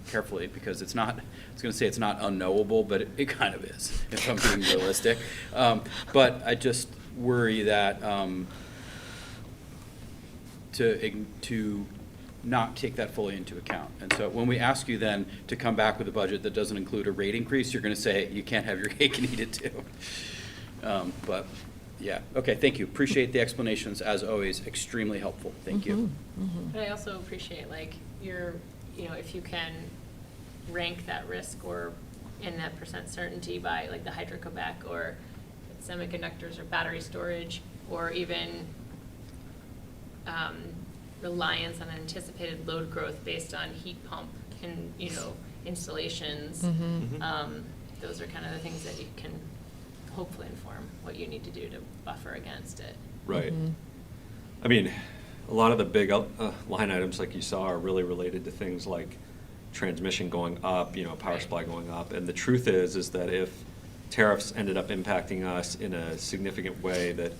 because it's not, I was going to say it's not unknowable, but it kind of is, if I'm being realistic. But I just worry that to not take that fully into account. And so when we ask you then to come back with a budget that doesn't include a rate increase, you're going to say you can't have your cake and eat it too. But yeah, okay, thank you. Appreciate the explanations, as always, extremely helpful. Thank you. But I also appreciate, like, if you can rank that risk or in that percent certainty by, like, the Hydro-Quebec or semiconductors or battery storage, or even reliance on anticipated load growth based on heat pump and, installations. Those are kind of the things that you can hopefully inform what you need to do to buffer against it. Right. I mean, a lot of the big line items like you saw are really related to things like transmission going up, power supply going up. And the truth is that if tariffs ended up impacting us in a significant way, that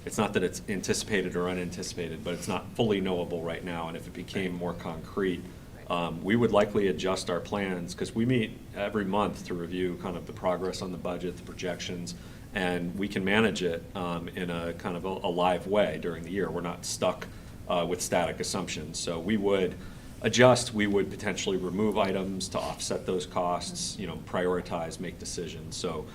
it's not that it's anticipated or unanticipated, but it's not fully knowable right now. And if it became more concrete, we would likely adjust our plans, because we meet every month to review kind of the progress on the budget, the projections, and we can manage it in a kind of a live way during the year. We're not stuck with static assumptions. So we would adjust, we would potentially remove items to offset those costs, prioritize, make decisions. So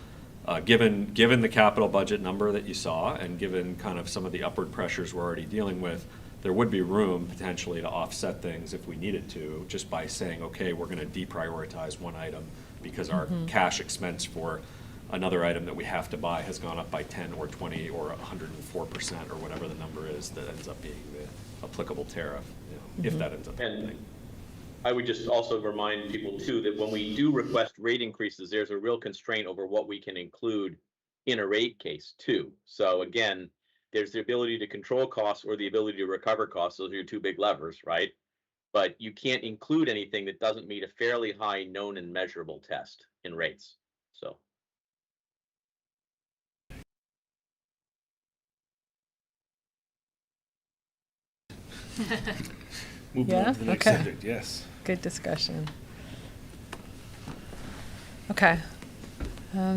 given the capital budget number that you saw, and given kind of some of the upward pressures we're already dealing with, there would be room potentially to offset things if we needed to, just by saying, okay, we're going to deprioritize one item because our cash expense for another item that we have to buy has gone up by 10 or 20 or 104% or whatever the number is that ends up being the applicable tariff, if that ends up being. And I would just also remind people too, that when we do request rate increases, there's a real constraint over what we can include in a rate case too. So again, there's the ability to control costs or the ability to recover costs. Those are your two big levers, right? But you can't include anything that doesn't meet a fairly high known and measurable test in rates. So. Moving on Yeah? to the next Okay. subject, yes. Good discussion. Okay.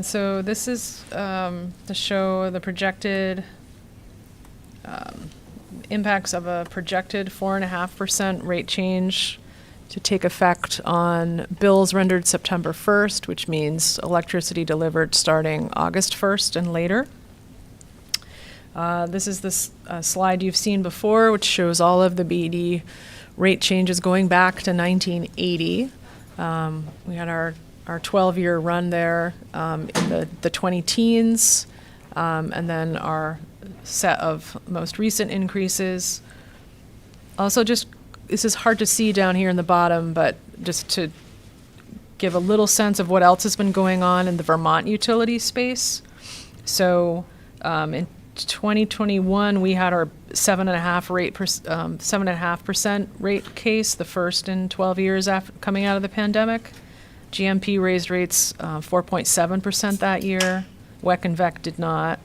So this is to show the projected impacts of a projected 4.5% rate change to take effect on bills rendered September 1st, which means electricity delivered starting August 1st and later. This is this slide you've seen before, which shows all of the BED rate changes going back to 1980. We had our 12-year run there in the 20 teens, and then our set of most recent increases. Also, just this is hard to see down here in the bottom, but just to give a little sense of what else has been going on in the Vermont utility space. So in 2021, we had our 7.5% rate case, the first in 12 years after coming out of the pandemic. GMP raised rates 4.7% that year. WEC and VEC did not.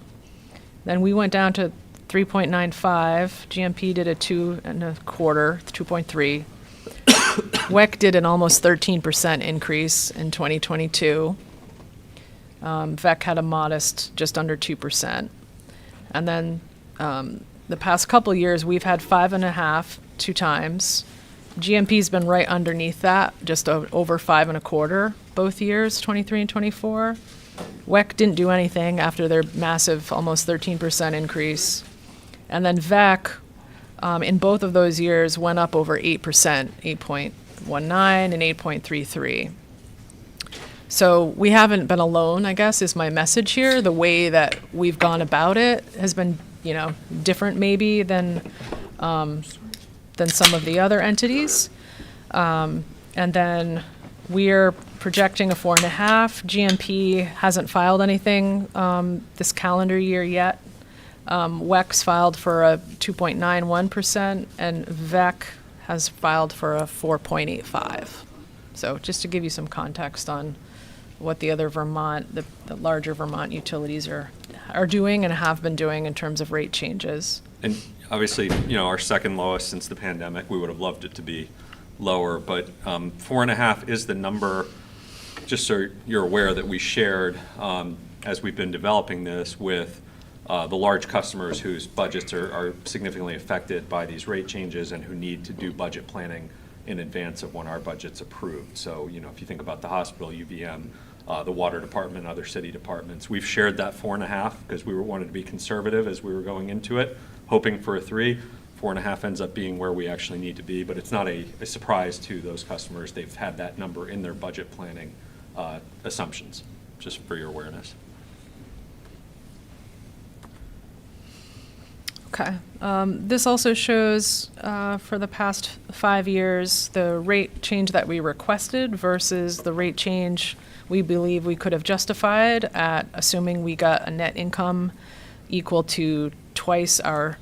Then we went down to 3.95. GMP did a 2.25, 2.3. WEC did an almost 13% increase in 2022. VEC had a modest, just under 2%. And then the past couple years, we've had 5.5 two times. GMP's been right underneath that, just over 5.25 both years, 23 and 24. WEC didn't do anything after their massive, almost 13% increase. And then VEC, in both of those years, went up over 8%, 8.19 and 8.33. So we haven't been alone, I guess, is my message here. The way that we've gone about it has been, different maybe than some of the other entities. And then we're projecting a 4.5. GMP hasn't filed anything this calendar year yet. WEC's filed for a 2.91%, and VEC has filed for a 4.85. So just to give you some context on what the other Vermont, the larger Vermont utilities are doing and have been doing in terms of rate changes. And obviously, our second lowest since the pandemic. We would have loved it to be lower, but 4.5 is the number, just so you're aware, that we shared as we've been developing this with the large customers whose budgets are significantly affected by these rate changes and who need to do budget planning in advance of when our budget's approved. So, if you think about the hospital, UVM, the water department, other city departments, we've shared that 4.5 because we wanted to be conservative as we were going into it, hoping for a 3. 4.5 ends up being where we actually need to be, but it's not a surprise to those customers. They've had that number in their budget planning assumptions, just for your awareness. Okay. This also shows for the past 5 years the rate change that we requested versus the rate change we believe we could have justified at assuming we got a net income equal to twice our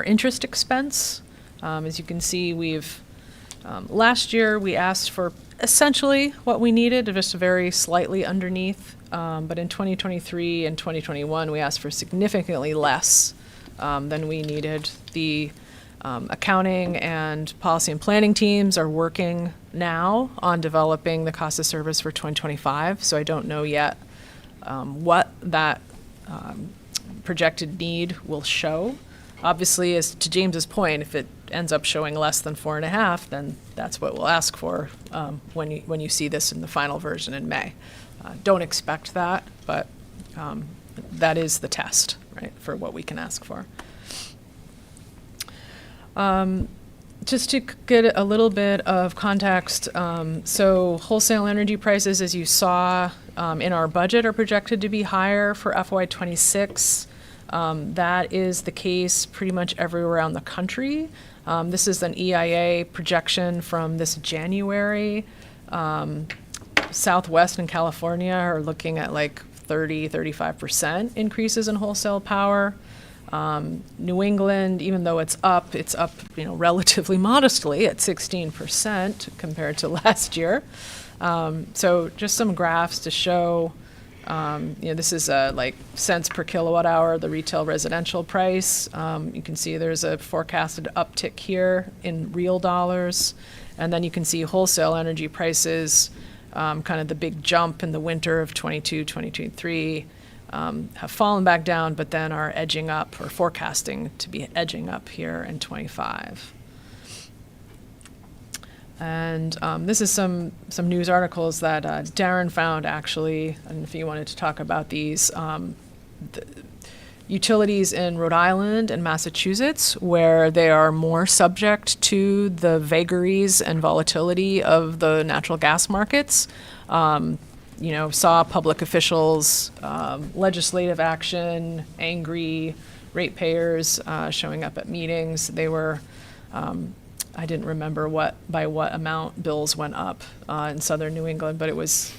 interest expense. As you can see, we've last year we asked for essentially what we needed, just very slightly underneath. But in 2023 and 2021, we asked for significantly less than we needed. The Accounting and policy and planning teams are working now on developing the cost of service for 2025, so I don't know yet what that projected need will show. Obviously, as to James's point, if it ends up showing less than 4.5, then that's what we'll ask for when you see this in the final version in May. Don't expect that, but that is the test, right, for what we can ask for. Just to get a little bit of context, so wholesale energy prices, as you saw in our budget, are projected to be higher for FY26. That is the case pretty much everywhere around the country. This is an EIA projection from this January. Southwest and California are looking at like 35% increases in wholesale power. New England, even though it's up, relatively modestly at 16% compared to last year. So just some graphs to show, this is like cents per kilowatt hour, the retail residential price. You can see there's a forecasted uptick here in real dollars. And then you can see wholesale energy prices, kind of the big jump in the winter of 22, 23, have fallen back down, but then are edging up, or forecasting to be edging up here in 25. And this is some news articles that Darren found, actually, and if you wanted to talk about these. The utilities in Rhode Island and Massachusetts, where they are more subject to the vagaries and volatility of the natural gas markets, saw public officials, legislative action, angry ratepayers showing up at meetings. They were, I didn't remember by what amount bills went up in southern New England, but it was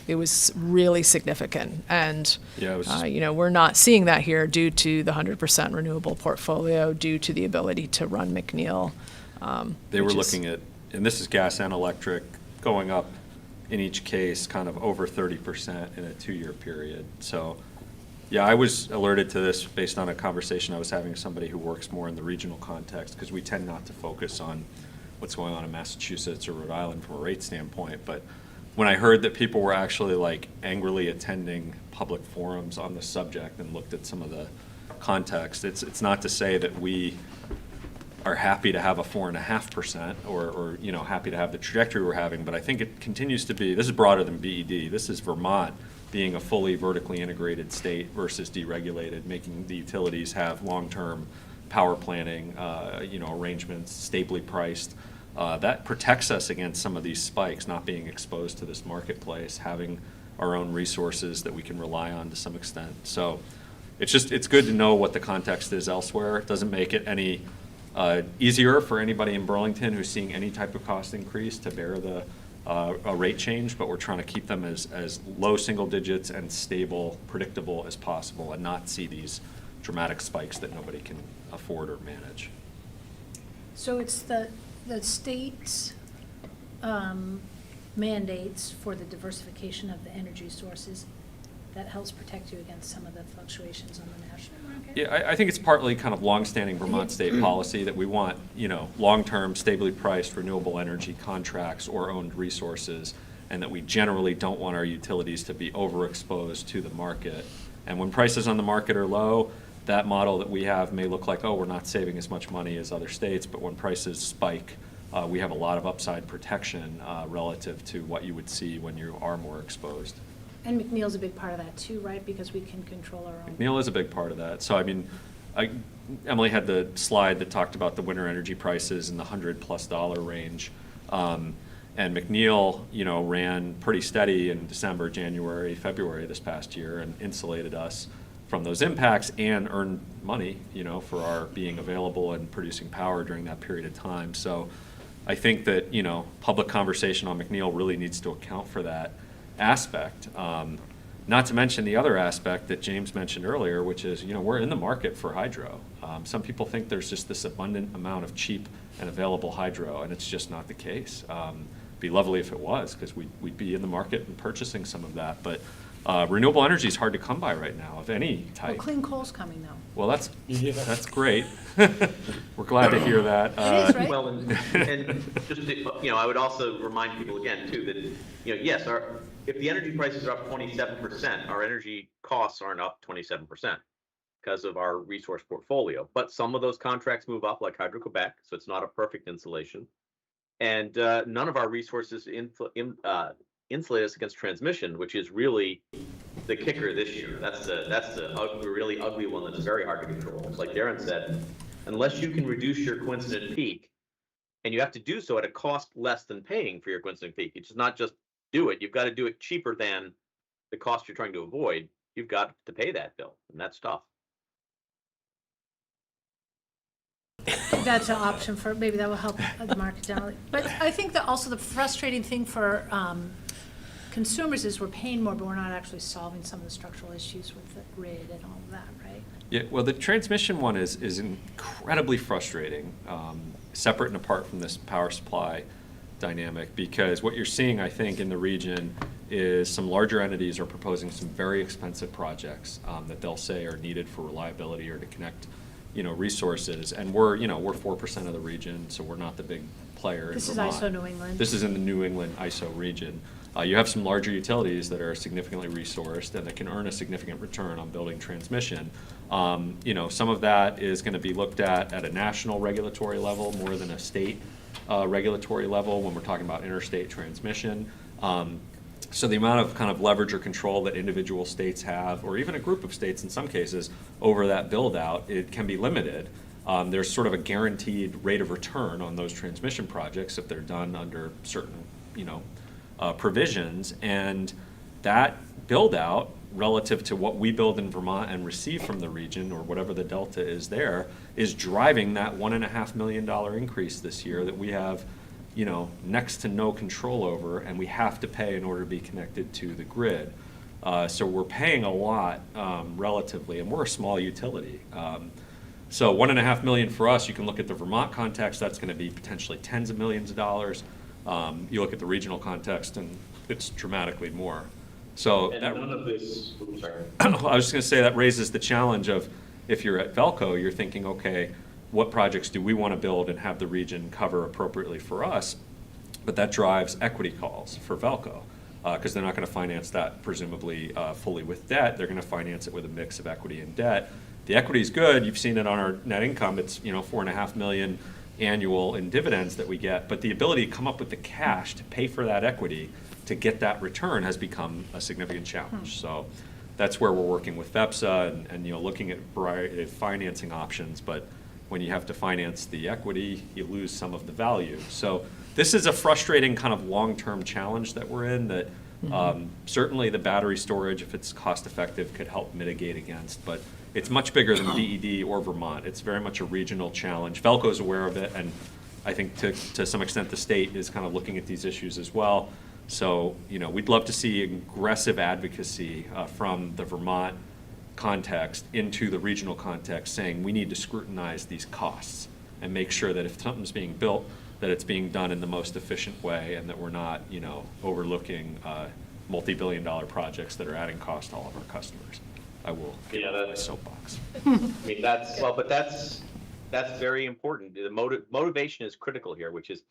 really significant. And Yeah, it was we're not seeing that here due to the 100% renewable portfolio, due to the ability to run McNeil. They were looking at, and this is gas and electric, going up in each case kind of over 30% in a 2-year period. So, yeah, I was alerted to this based on a conversation I was having with somebody who works more in the regional context, because we tend not to focus on what's going on in Massachusetts or Rhode Island from a rate standpoint. But when I heard that people were actually like angrily attending public forums on the subject and looked at some of the context, it's not to say that we are happy to have a 4.5% or happy to have the trajectory we're having, but I think it continues to be, this is broader than BED. This is Vermont being a fully vertically integrated state versus deregulated, making the utilities have long-term power planning, arrangements, stably priced. That protects us against some of these spikes, not being exposed to this marketplace, having our own resources that we can rely on to some extent. So it's good to know what the context is elsewhere. It doesn't make it any easier for anybody in Burlington who's seeing any type of cost increase to bear the a rate change, but we're trying to keep them as low single digits and stable, predictable as possible, and not see these dramatic spikes that nobody can afford or manage. So it's the state's mandates for the diversification of the energy sources that helps protect you against some of the fluctuations on the national market? Yeah, I think it's partly kind of longstanding Vermont state policy that we want, long-term, stably priced renewable energy contracts or owned resources, and that we generally don't want our utilities to be overexposed to the market. And when prices on the market are low, that model that we have may look like, we're not saving as much money as other states, but when prices spike, we have a lot of upside protection relative to what you would see when you are more exposed. And McNeil's a big part of that too, right? Because we can control our own. McNeil is a big part of that. So, Emily had the slide that talked about the winter energy prices in the $100+ range. And McNeil, ran pretty steady in December, January, February this past year and insulated us from those impacts and earned money, for our being available and producing power during that period of time. So I think that, public conversation on McNeil really needs to account for that aspect. Not to mention the other aspect that James mentioned earlier, which is, we're in the market for hydro. Some people think there's just this abundant amount of cheap and available hydro, and it's just not the case. It'd be lovely if it was, because we'd be in the market and purchasing some of that. But Renewable energy is hard to come by right now, of any Well, type. clean coal's coming though. Well, that's great. We're glad to hear that. It is, right? Well, and just, I would also remind people again too, that, yes, if the energy prices are up 27%, our energy costs aren't up 27% because of our resource portfolio. But some of those contracts move up, like Hydro-Quebec, so it's not a perfect insulation. And none of our resources insulate us against transmission, which is really the kicker this year. That's the really ugly one that's very hard to control. Like Darren said, unless you can reduce your coincident peak, and you have to do so at a cost less than paying for your coincident peak. It's not just do it. You've got to do it cheaper than the cost you're trying to avoid. You've got to pay that bill, and that's tough. That's an option for, maybe that will help the market down. But I think that also the frustrating thing for consumers is we're paying more, but we're not actually solving some of the structural issues with the grid and all of that, right? Yeah, well, the transmission one is incredibly frustrating, separate and apart from this power supply dynamic, because what you're seeing, I think, in the region is some larger entities are proposing some very expensive projects that they'll say are needed for reliability or to connect, resources. And we're 4% of the region, so we're not the big player in This is Vermont. ISO New England. This is in the New England ISO region. You have some larger utilities that are significantly resourced and that can earn a significant return on building transmission. Some of that is going to be looked at a national regulatory level more than a state regulatory level when we're talking about interstate transmission. So the amount of kind of leverage or control that individual states have, or even a group of states in some cases, over that build out, it can be limited. There's sort of a guaranteed rate of return on those transmission projects if they're done under certain, provisions, and that build out relative to what we build in Vermont and receive from the region, or whatever the delta is there, is driving that $1.5 million increase this year that we have, next to no control over, and we have to pay in order to be connected to the grid. So we're paying a lot relatively, and we're a small utility. So $1.5 million for us, you can look at the Vermont context, that's going to be potentially tens of millions of dollars. You look at the regional context, and it's dramatically more. So And that, none of this, sorry. I was just going to say that raises the challenge of, if you're at Velco, you're thinking, okay, what projects do we want to build and have the region cover appropriately for us? But that drives equity calls for Velco, because they're not going to finance that presumably fully with debt. They're going to finance it with a mix of equity and debt. The equity is good. You've seen it on our net income. It's $4.5 million annual in dividends that we get, but the ability to come up with the cash to pay for that equity to get that return has become a significant challenge. So that's where we're working with VEPSA and looking at a variety of financing options. But when you have to finance the equity, you lose some of the value. So this is a frustrating kind of long-term challenge that we're in that certainly the battery storage, if it's cost effective, could help mitigate against. But it's much bigger than DED or Vermont. It's very much a regional challenge. Velco's aware of it, and I think to some extent the state is kind of looking at these issues as well. So, we'd love to see aggressive advocacy from the Vermont context into the regional context, saying we need to scrutinize these costs and make sure that if something's being built, that it's being done in the most efficient way, and that we're not, overlooking multi-billion-dollar projects that are adding cost to all of our customers. I will get on my soapbox. I mean, that's very important. The motivation is critical here, which is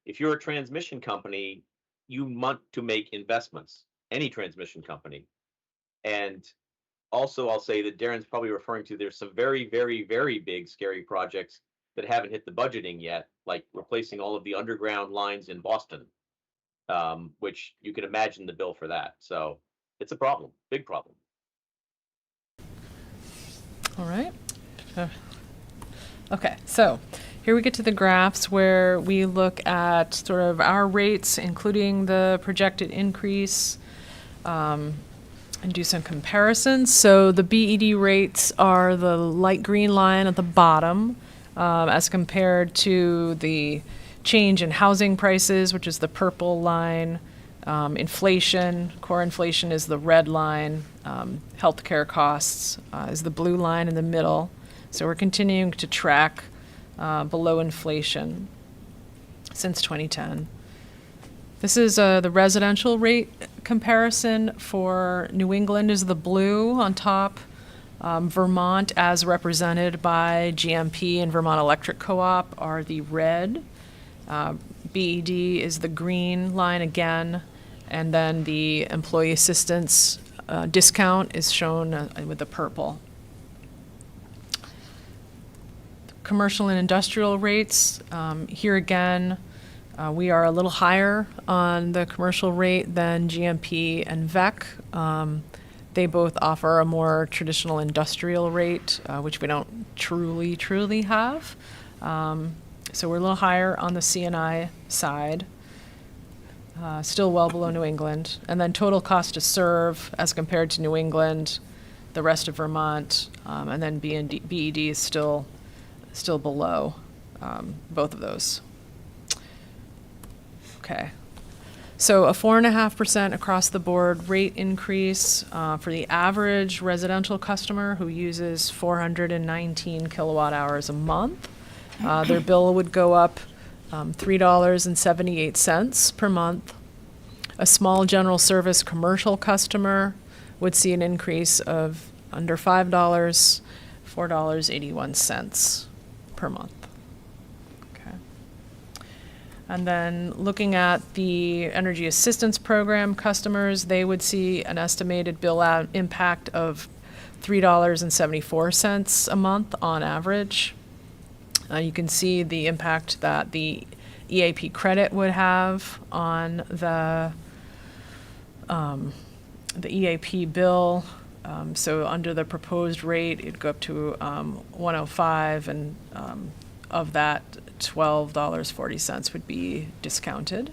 if you're a transmission company, you want to make investments, any transmission company. And also, I'll say that Darren's probably referring to, there's some very, very, very big, scary projects that haven't hit the budgeting yet, like replacing all of the underground lines in Boston, which you can imagine the bill for that. So it's a problem, big problem. All right. Okay, so here we get to the graphs where we look at sort of our rates, including the projected increase, and do some comparisons. So the BED rates are the light green line at the bottom, as compared to the change in housing prices, which is the purple line. Inflation, core inflation is the red line. Healthcare costs is the blue line in the middle. So we're continuing to track below inflation since 2010. This is the residential rate comparison for New England is the blue on top. Vermont, as represented by GMP and Vermont Electric Co-op, are the red. BED is the green line again, and then the employee assistance discount is shown with the purple. Commercial and industrial rates, here again, we are a little higher on the commercial rate than GMP and VEC. They both offer a more traditional industrial rate, which we don't truly have. So we're a little higher on the C&I side, still well below New England. And then total cost to serve as compared to New England, the rest of Vermont, and then BED is still below both of those. Okay. So a 4.5% across the board rate increase for the average residential customer who uses 419 kilowatt hours a month. Their bill would go up $3.78 per month. A small general service commercial customer would see an increase of under $5, $4.81 per month. Okay. And then looking at the energy assistance program customers, they would see an estimated bill out impact of $3.74 a month on average. You can see the impact that the EAP credit would have on the EAP bill. So under the proposed rate, it'd go up to $105, and of that, $12.40 would be discounted.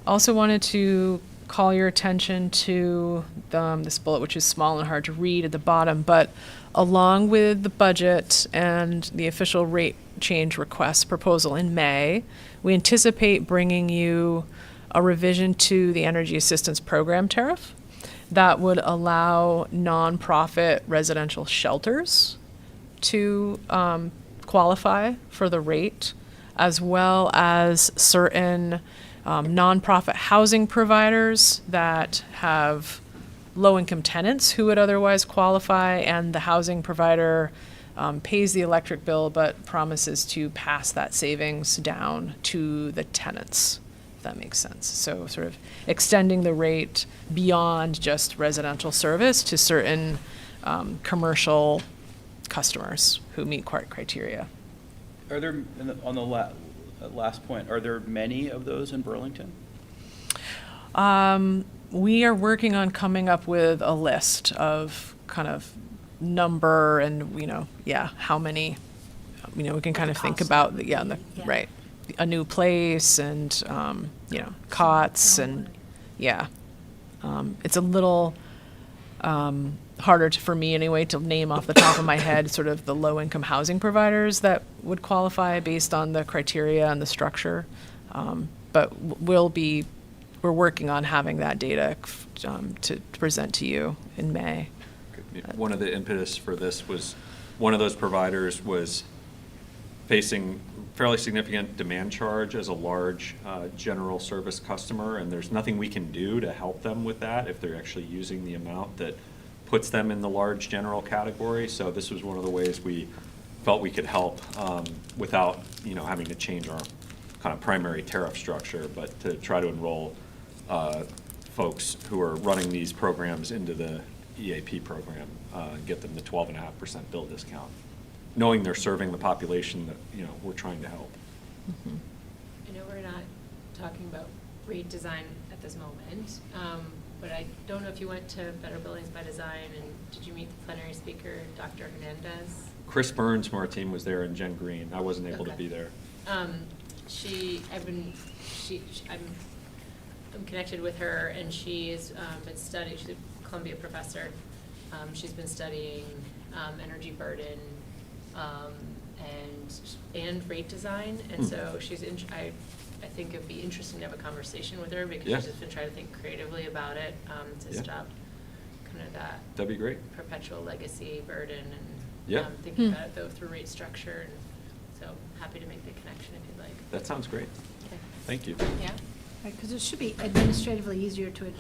Also wanted to call your attention to this bullet, which is small and hard to read at the bottom, but along with the budget and the official rate change request proposal in May, we anticipate bringing you a revision to the energy assistance program tariff that would allow nonprofit residential shelters to qualify for the rate, as well as certain nonprofit housing providers that have low-income tenants who would otherwise qualify, and the housing provider pays the electric bill but promises to pass that savings down to the tenants, if that makes sense. So sort of extending the rate beyond just residential service to certain commercial customers who meet criteria. Are there, on the last point, are there many of those in Burlington? We are working on coming up with a list of kind of number and, how many, we can kind of think about, right, a new place and, cots and, it's a little harder for me anyway to name off the top of my head sort of the low-income housing providers that would qualify based on the criteria and the structure. But we're working on having that data to present to you in May. One of the impetus for this was one of those providers was facing fairly significant demand charge as a large general service customer, and there's nothing we can do to help them with that if they're actually using the amount that puts them in the large general category. So this was one of the ways we felt we could help without having to change our kind of primary tariff structure, but to try to enroll folks who are running these programs into the EAP program, get them the 12.5% bill discount, knowing they're serving the population that we're trying to help. Mm-hmm. I know we're not talking about rate design at this moment, but I don't know if you went to Better Buildings by Design, and did you meet the plenary speaker, Dr. Hernandez? Chris Burns from our team was there, and Jen Green. I wasn't able to Okay. be there. I'm connected with her, and she's been studying. She's a Columbia professor. She's been studying energy burden and rate design, and so she's I think it'd be interesting to have a conversation with her because Yeah. she's just been trying to think creatively about it to Yeah. stop kind of that That'd be great. perpetual legacy burden and Yeah. thinking about it though through rate structure. And so happy to make the connection if you'd like. That sounds great. Okay. Thank you. Yeah. Because it should be administratively easier to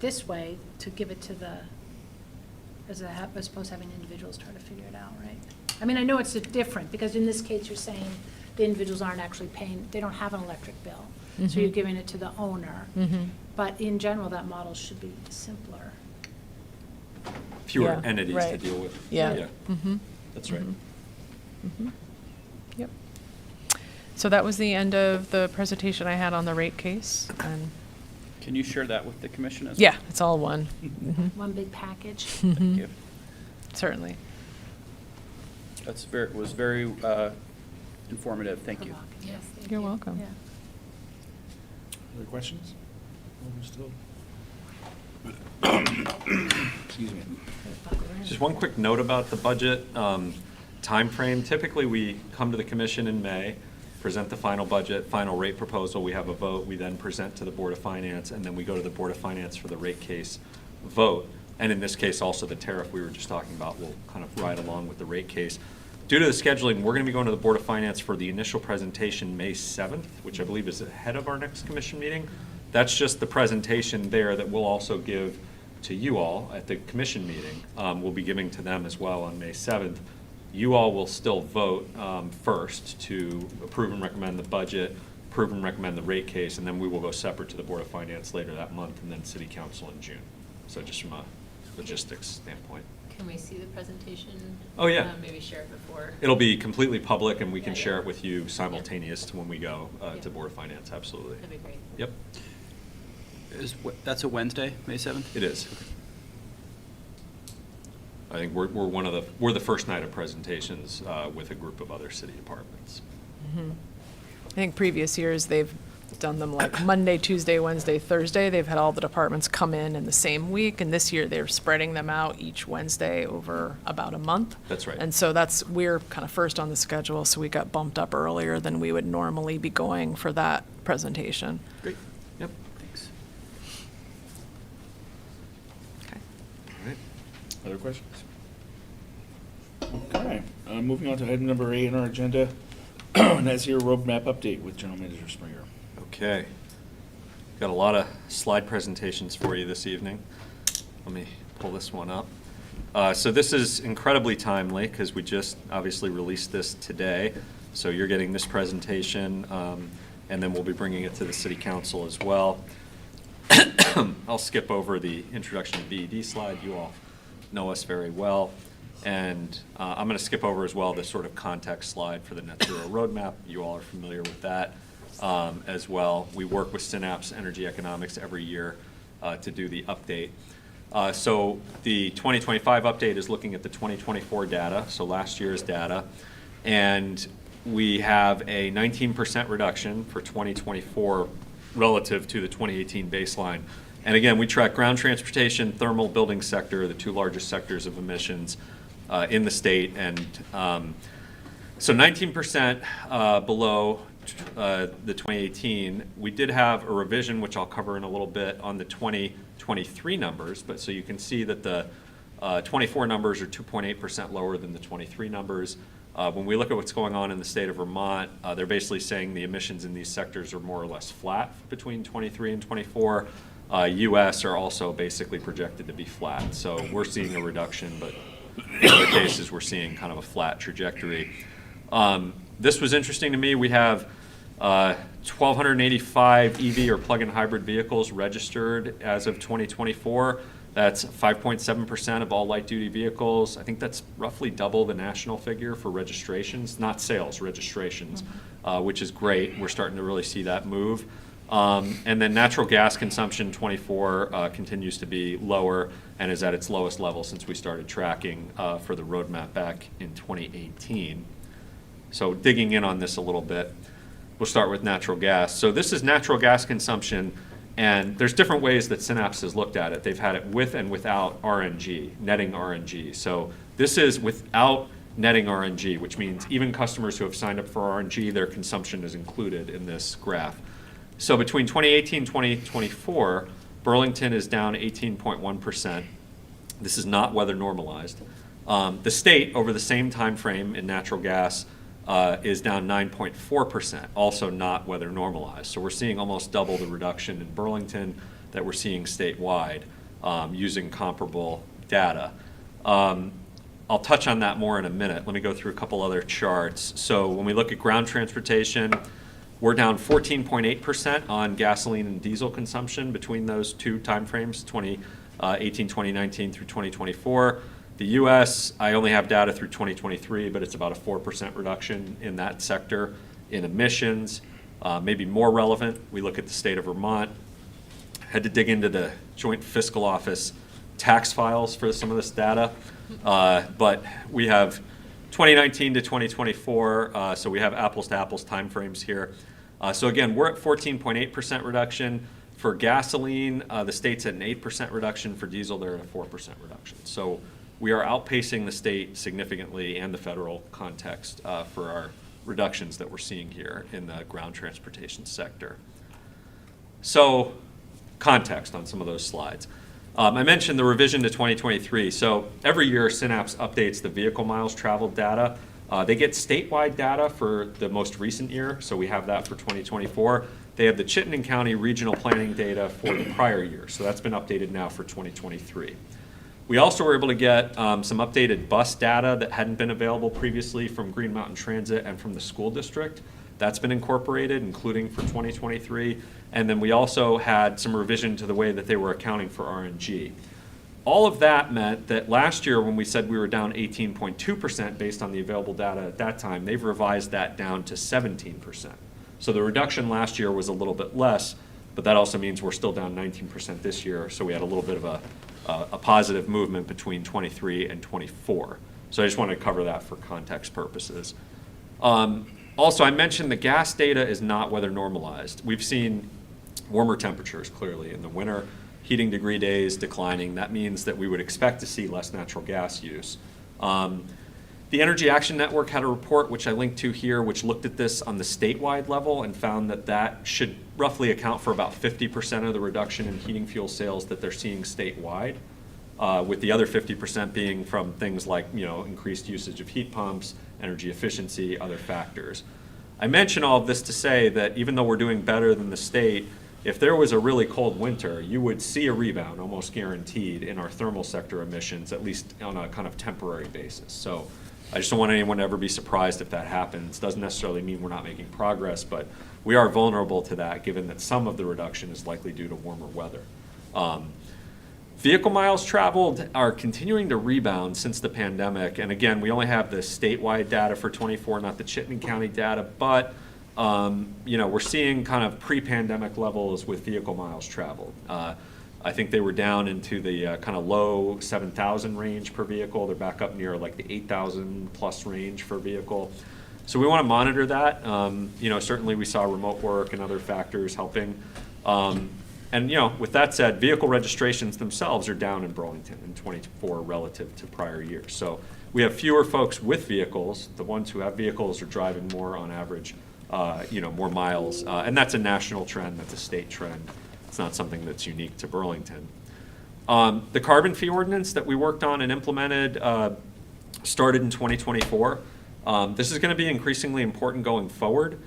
this way to give it to the, as opposed to having individuals try to figure it out, right? I mean, I know it's different, because in this case, you're saying the individuals aren't actually paying, they don't have an electric bill. So you're giving it to the owner. But in general, that model should be simpler. Fewer Yeah, entities to right. deal with. Yeah. That's right. Yep. So that was the end of the presentation I had on the rate case, and, Can you share that with the commission as well? yeah, it's all one. One big package. Thank you. Certainly. That's was very informative, thank you. Yes, thank You're you. welcome. Yeah. Other questions? Excuse me. Just one quick note about the budget timeframe. Typically, we come to the commission in May, present the final budget, final rate proposal, we have a vote, we then present to the Board of Finance, and then we go to the Board of Finance for the rate case vote. And in this case, also the tariff we were just talking about will kind of ride along with the rate case. Due to the scheduling, we're going to be going to the Board of Finance for the initial presentation May 7th, which I believe is ahead of our next commission meeting. That's just the presentation there that we'll also give to you all at the commission meeting. We'll be giving to them as well on May 7th. You all will still vote first to approve and recommend the budget, approve and recommend the rate case, and then we will go separate to the Board of Finance later that month, and then City Council in June. So just from a logistics standpoint. Can we see the presentation? Oh, yeah. Maybe share it before. It'll be completely public, and we can Yeah, share yeah. it with you simultaneous to when we go Yeah. to Board of Finance, absolutely. That'd be great. Yep, That's a Wednesday, May 7th? it is. I think we're the first night of presentations with a group of other city departments. I think previous years, they've done them like Monday, Tuesday, Wednesday, Thursday. They've had all the departments come in the same week, and this year they're spreading them out each Wednesday over about a month. That's right. And so we're kind of first on the schedule, so we got bumped up earlier than we would normally be going for that presentation. Great, Yep. thanks. Okay. All right. Other questions? Okay, moving on to item number 8 on our agenda, and that's your roadmap update with General Manager Springer. Okay. Got a lot of slide presentations for you this evening. Let me pull this one up. So this is incredibly timely because we just obviously released this today. So you're getting this presentation, and then we'll be bringing it to the City Council as well. I'll skip over the introduction to BED slide. You all know us very well. And I'm going to skip over as well the sort of context slide for the net zero roadmap. You all are familiar with that as well. We work with Synapse Energy Economics every year to do the update. So the 2025 update is looking at the 2024 data, so last year's data. And we have a 19% reduction for 2024 relative to the 2018 baseline. And again, we track ground transportation, thermal, building sector, the two largest sectors of emissions in the state. And so 19% below the 2018. We did have a revision, which I'll cover in a little bit, on the 2023 numbers. But so you can see that the 24 numbers are 2.8% lower than the 23 numbers. When we look at what's going on in the state of Vermont, they're basically saying the emissions in these sectors are more or less flat between 23 and 24. US are also basically projected to be flat. So we're seeing a reduction, but in other cases we're seeing kind of a flat trajectory. This was interesting to me. We have 1,285 EV or plug-in hybrid vehicles registered as of 2024. That's 5.7% of all light-duty vehicles. I think that's roughly double the national figure for registrations, not sales, registrations, which is great. We're starting to really see that move. And then natural gas consumption 24 continues to be lower and is at its lowest level since we started tracking for the roadmap back in 2018. So digging in on this a little bit, we'll start with natural gas. So this is natural gas consumption, and there's different ways that Synapse has looked at it. They've had it with and without RNG, netting RNG. So this is without netting RNG, which means even customers who have signed up for RNG, their consumption is included in this graph. So between 2018 and 2024, Burlington is down 18.1%. This is not weather normalized. The state, over the same time frame in natural gas, is down 9.4%, also not weather normalized. So we're seeing almost double the reduction in Burlington that we're seeing statewide using comparable data. I'll touch on that more in a minute. Let me go through a couple other charts. So when we look at ground transportation, we're down 14.8% on gasoline and diesel consumption between those two timeframes, 2018, 2019 through 2024. The U.S., I only have data through 2023, but it's about a 4% reduction in that sector in emissions. Maybe more relevant, we look at the state of Vermont. Had to dig into the Joint Fiscal Office tax files for some of this data, but we have 2019 to 2024, so we have apples to apples timeframes here. So again, we're at 14.8% reduction. For gasoline, the state's at an 8% reduction. For diesel, they're at a 4% reduction. So we are outpacing the state significantly and the federal context for our reductions that we're seeing here in the ground transportation sector. So context on some of those slides. I mentioned the revision to 2023. So every year, Synapse updates the vehicle miles traveled data. They get statewide data for the most recent year, so we have that for 2024. They have the Chittenden County regional planning data for the prior year, so that's been updated now for 2023. We also were able to get some updated bus data that hadn't been available previously from Green Mountain Transit and from the school district. That's been incorporated, including for 2023. And then we also had some revision to the way that they were accounting for RNG. All of that meant that last year, when we said we were down 18.2% based on the available data at that time, they've revised that down to 17%. So the reduction last year was a little bit less, but that also means we're still down 19% this year. So we had a little bit of a positive movement between 23 and 24. So I just wanted to cover that for context purposes. Also, I mentioned the gas data is not weather normalized. We've seen warmer temperatures clearly in the winter, heating degree days declining. That means that we would expect to see less natural gas use. The Energy Action Network had a report, which I linked to here, which looked at this on the statewide level and found that that should roughly account for about 50% of the reduction in heating fuel sales that they're seeing statewide, with the other 50% being from things like, increased usage of heat pumps, energy efficiency, other factors. I mention all of this to say that even though we're doing better than the state, if there was a really cold winter, you would see a rebound, almost guaranteed, in our thermal sector emissions, at least on a kind of temporary basis. So I just don't want anyone to ever be surprised if that happens. Doesn't necessarily mean we're not making progress, but we are vulnerable to that, given that some of the reduction is likely due to warmer weather. Vehicle miles traveled are continuing to rebound since the pandemic. And again, we only have the statewide data for 24, not the Chittenden County data, but we're seeing kind of pre-pandemic levels with vehicle miles traveled. I think they were down into the kind of low 7,000 range per vehicle. They're back up near like the 8,000 plus range per vehicle. So we want to monitor that. Certainly we saw remote work and other factors helping. And with that said, vehicle registrations themselves are down in Burlington in 24 relative to prior years. So we have fewer folks with vehicles. The ones who have vehicles are driving more on average, more miles. And that's a national trend, that's a state trend. It's not something that's unique to Burlington. The carbon fee ordinance that we worked on and implemented started in 2024. This is going to be increasingly important going forward.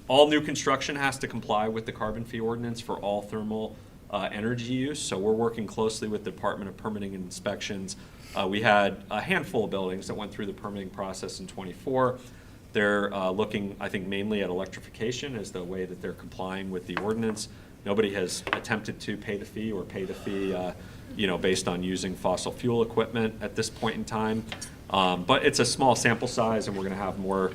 All new construction has to comply with the carbon fee ordinance for all thermal energy use. So we're working closely with the Department of Permitting and Inspections. We had a handful of buildings that went through the permitting process in 24. They're looking, I think, mainly at electrification as the way that they're complying with the ordinance. Nobody has attempted to pay the fee or pay the fee, based on using fossil fuel equipment at this point in time. But it's a small sample size, and we're going to have more,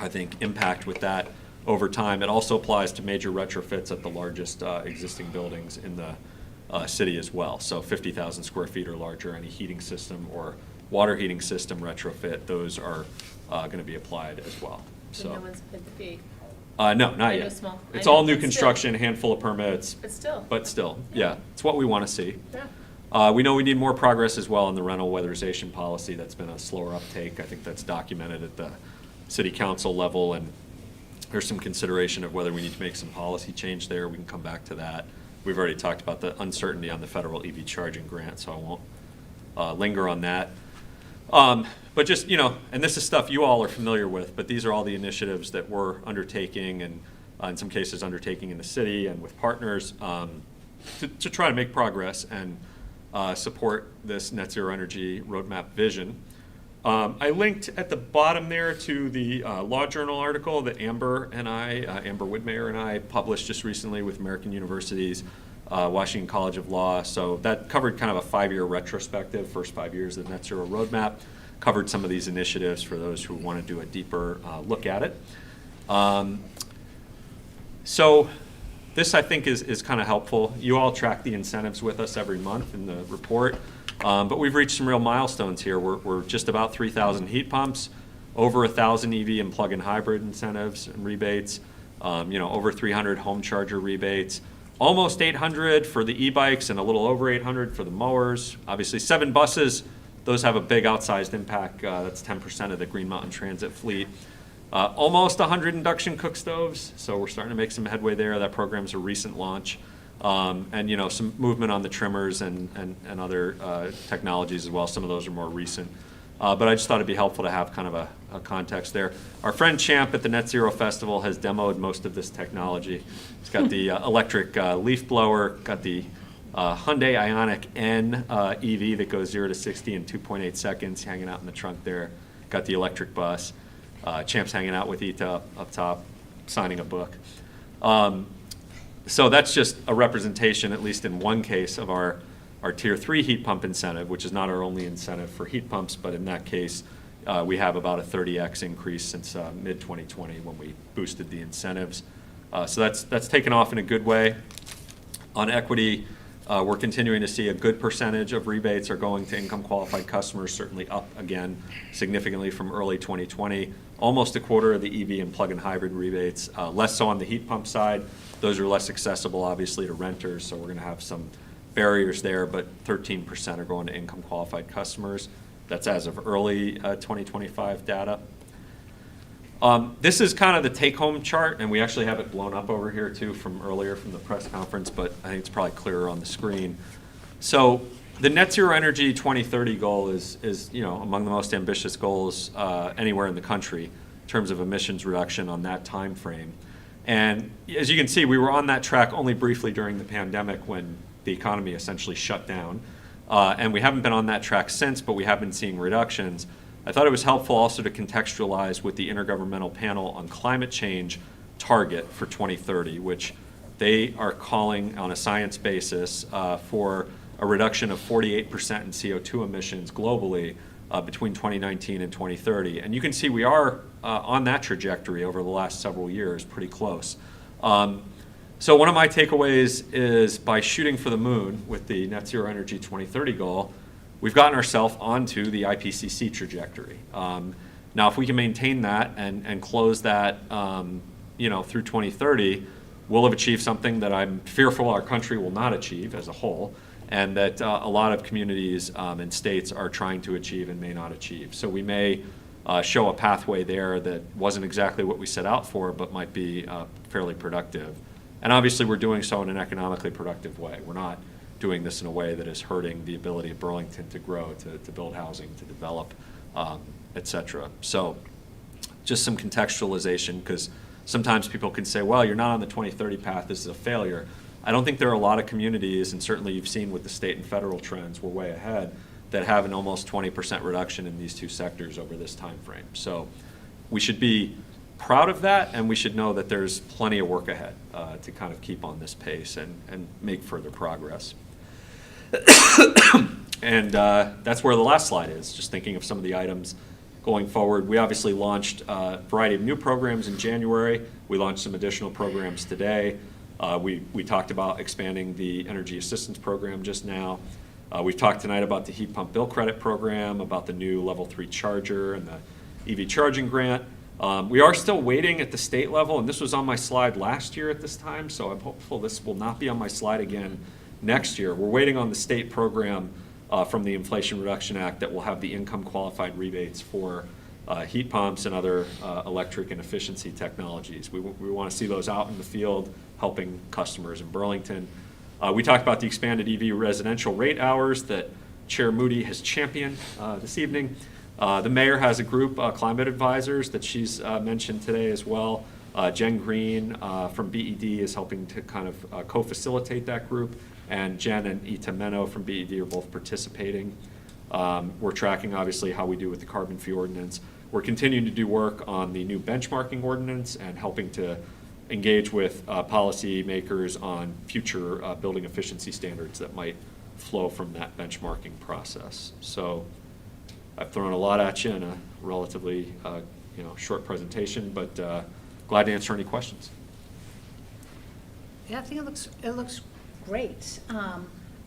I think, impact with that over time. It also applies to major retrofits at the largest existing buildings in the city as well. So 50,000 square feet or larger, any heating system or water heating system retrofit, those are going to be applied as well. So no one's paid the fee? No, not I know yet. small. It's I know, all new but still. construction, handful of permits. But still. Yeah, it's what we want to see. Yeah. We know we need more progress as well on the rental weatherization policy. That's been a slower uptake. I think that's documented at the city council level, and there's some consideration of whether we need to make some policy change there. We can come back to that. We've already talked about the uncertainty on the federal EV charging grant, so I won't linger on that. But just, and this is stuff you all are familiar with, but these are all the initiatives that we're undertaking, and in some cases undertaking in the city and with partners, to try to make progress and support this net zero energy roadmap vision. I linked at the bottom there to the Law Journal article that Amber Whitmayer and I published just recently with American University's Washington College of Law. So that covered kind of a 5-year retrospective, first 5 years of the net zero roadmap, covered some of these initiatives for those who want to do a deeper look at it. So this, I think, is kind of helpful. You all track the incentives with us every month in the report, but we've reached some real milestones here. We're just about 3,000 heat pumps, over 1,000 EV and plug-in hybrid incentives and rebates, over 300 home charger rebates, almost 800 for the e-bikes and a little over 800 for the mowers. Obviously, 7 buses, those have a big outsized impact. That's 10% of the Green Mountain Transit fleet. Almost 100 induction cook stoves, so we're starting to make some headway there. That program's a recent launch. And some movement on the trimmers and other technologies as well. Some of those are more recent. But I just thought it'd be helpful to have kind of a context there. Our friend Champ at the Net Zero Festival has demoed most of this technology. He's got the electric leaf blower, got the Hyundai Ioniq N EV that goes 0 to 60 in 2.8 seconds, hanging out in the trunk there. Got the electric bus. Champ's hanging out with Ita up top, signing a book. So that's just a representation, at least in one case, of our Tier 3 heat pump incentive, which is not our only incentive for heat pumps, but in that case, we have about a 30x increase since mid-2020 when we boosted the incentives. So that's taken off in a good way. On equity, we're continuing to see a good percentage of rebates are going to income-qualified customers, certainly up again significantly from early 2020. Almost a quarter of the EV and plug-in hybrid rebates, less so on the heat pump side. Those are less accessible, obviously, to renters, so we're going to have some barriers there, but 13% are going to income-qualified customers. That's as of early 2025 data. This is kind of the take-home chart, and we actually have it blown up over here too from earlier from the press conference, but I think it's probably clearer on the screen. So the net zero energy 2030 goal is among the most ambitious goals anywhere in the country in terms of emissions reduction on that time frame. And as you can see, we were on that track only briefly during the pandemic when the economy essentially shut down. And we haven't been on that track since, but we have been seeing reductions. I thought it was helpful also to contextualize with the Intergovernmental Panel on Climate Change target for 2030, which they are calling on a science basis for a reduction of 48% in CO2 emissions globally between 2019 and 2030. And you can see we are on that trajectory over the last several years, pretty close. So one of my takeaways is by shooting for the moon with the Net Zero Energy 2030 goal, we've gotten ourselves onto the IPCC trajectory. Now, if we can maintain that and close that through 2030, we'll have achieved something that I'm fearful our country will not achieve as a whole, and that a lot of communities and states are trying to achieve and may not achieve. So we may show a pathway there that wasn't exactly what we set out for, but might be fairly productive. And obviously, we're doing so in an economically productive way. We're not doing this in a way that is hurting the ability of Burlington to grow, to build housing, to develop, et cetera. So just some contextualization, because sometimes people can say, well, you're not on the 2030 path, this is a failure. I don't think there are a lot of communities, and certainly you've seen with the state and federal trends, we're way ahead, that have an almost 20% reduction in these two sectors over this time frame. So we should be proud of that, and we should know that there's plenty of work ahead to kind of keep on this pace and make further progress. And that's where the last slide is, just thinking of some of the items going forward. We obviously launched a variety of new programs in January. We launched some additional programs today. We talked about expanding the Energy Assistance Program just now. We've talked tonight about the Heat Pump Bill Credit Program, about the new Level 3 charger and the EV charging grant. We are still waiting at the state level, and this was on my slide last year at this time, so I'm hopeful this will not be on my slide again next year. We're waiting on the state program from the Inflation Reduction Act that will have the income qualified rebates for heat pumps and other electric and efficiency technologies. We want to see those out in the field helping customers in Burlington. We talked about the expanded EV residential rate hours that Chair Moody has championed this evening. The mayor has a group, climate advisors, that she's mentioned today as well. Jen Green from BED is helping to kind of co-facilitate that group, and Jen and Ita Meno from BED are both participating. We're tracking, obviously, how we do with the carbon fee ordinance. We're continuing to do work on the new benchmarking ordinance and helping to engage with policy makers on future building efficiency standards that might flow from that benchmarking process. So I've thrown a lot at you in a relatively short presentation, but glad to answer any questions. Yeah, I think it looks great.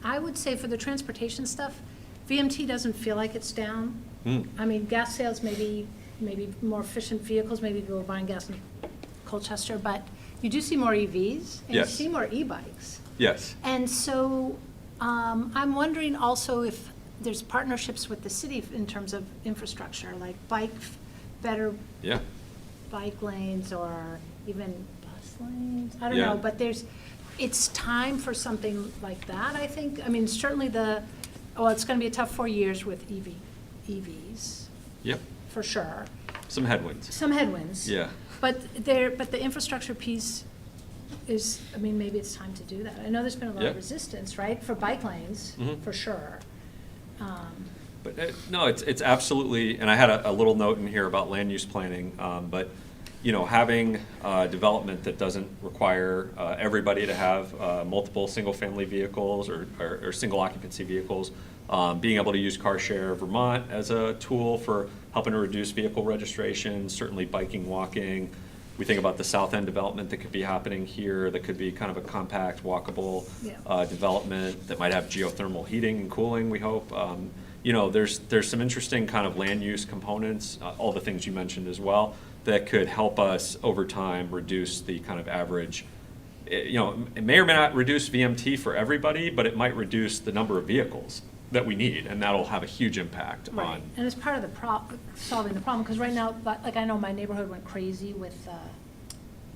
I would say for the transportation stuff, VMT doesn't feel like it's down. I mean, gas sales, maybe more efficient vehicles, maybe people are buying gas in Colchester, but you do see more EVs, and you Yes. see more e-bikes. Yes. And so I'm wondering also if there's partnerships with the city in terms of infrastructure, like better Yeah. bike lanes or even bus lanes. I don't Yeah. know, but it's time for something like that, I think. I mean, certainly it's going to be a tough 4 years with EVs, Yep. for sure. Some headwinds. Some headwinds. Yeah. But the infrastructure piece is, I mean, maybe it's time to do that. I know there's been a lot Yeah. of resistance, right, for bike lanes, Mhm. for sure. But no, it's absolutely, and I had a little note in here about land use planning, but having development that doesn't require everybody to have multiple single-family vehicles or single occupancy vehicles, being able to use Car Share Vermont as a tool for helping to reduce vehicle registration, certainly biking, walking. We think about the South End development that could be happening here, that could be kind of a compact, walkable Yeah. development that might have geothermal heating and cooling, we hope. There's some interesting kind of land use components, all the things you mentioned as well, that could help us over time reduce the kind of average. It may or may not reduce VMT for everybody, but it might reduce the number of vehicles that we need, and that'll have a huge impact on. And it's part of the solving the problem, because right now, like, I know my neighborhood went crazy with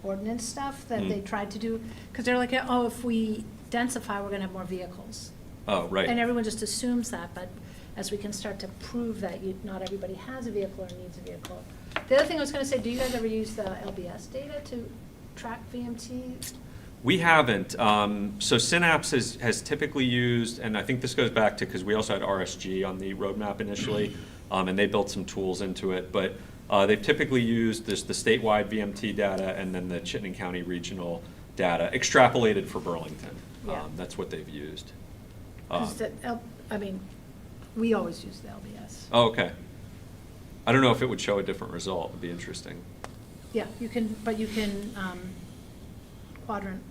ordinance stuff that they tried to do, because they're like, oh, if we densify, we're gonna have more vehicles. Oh, right. And everyone just assumes that, but as we can start to prove that not everybody has a vehicle or needs a vehicle. The other thing I was gonna say, do you guys ever use the LBS data to track VMT? We haven't. So Synapse has typically used, and I think this goes back to, because we also had RSG on the roadmap initially, and they built some tools into it, but they've typically used the statewide VMT data and then the Chittenden County regional data, extrapolated for Burlington. Yeah. That's what they've used. 'Cause we always use the LBS. Oh, okay. I don't know if it would show a different result. It'd be interesting. Yeah, you can quadrant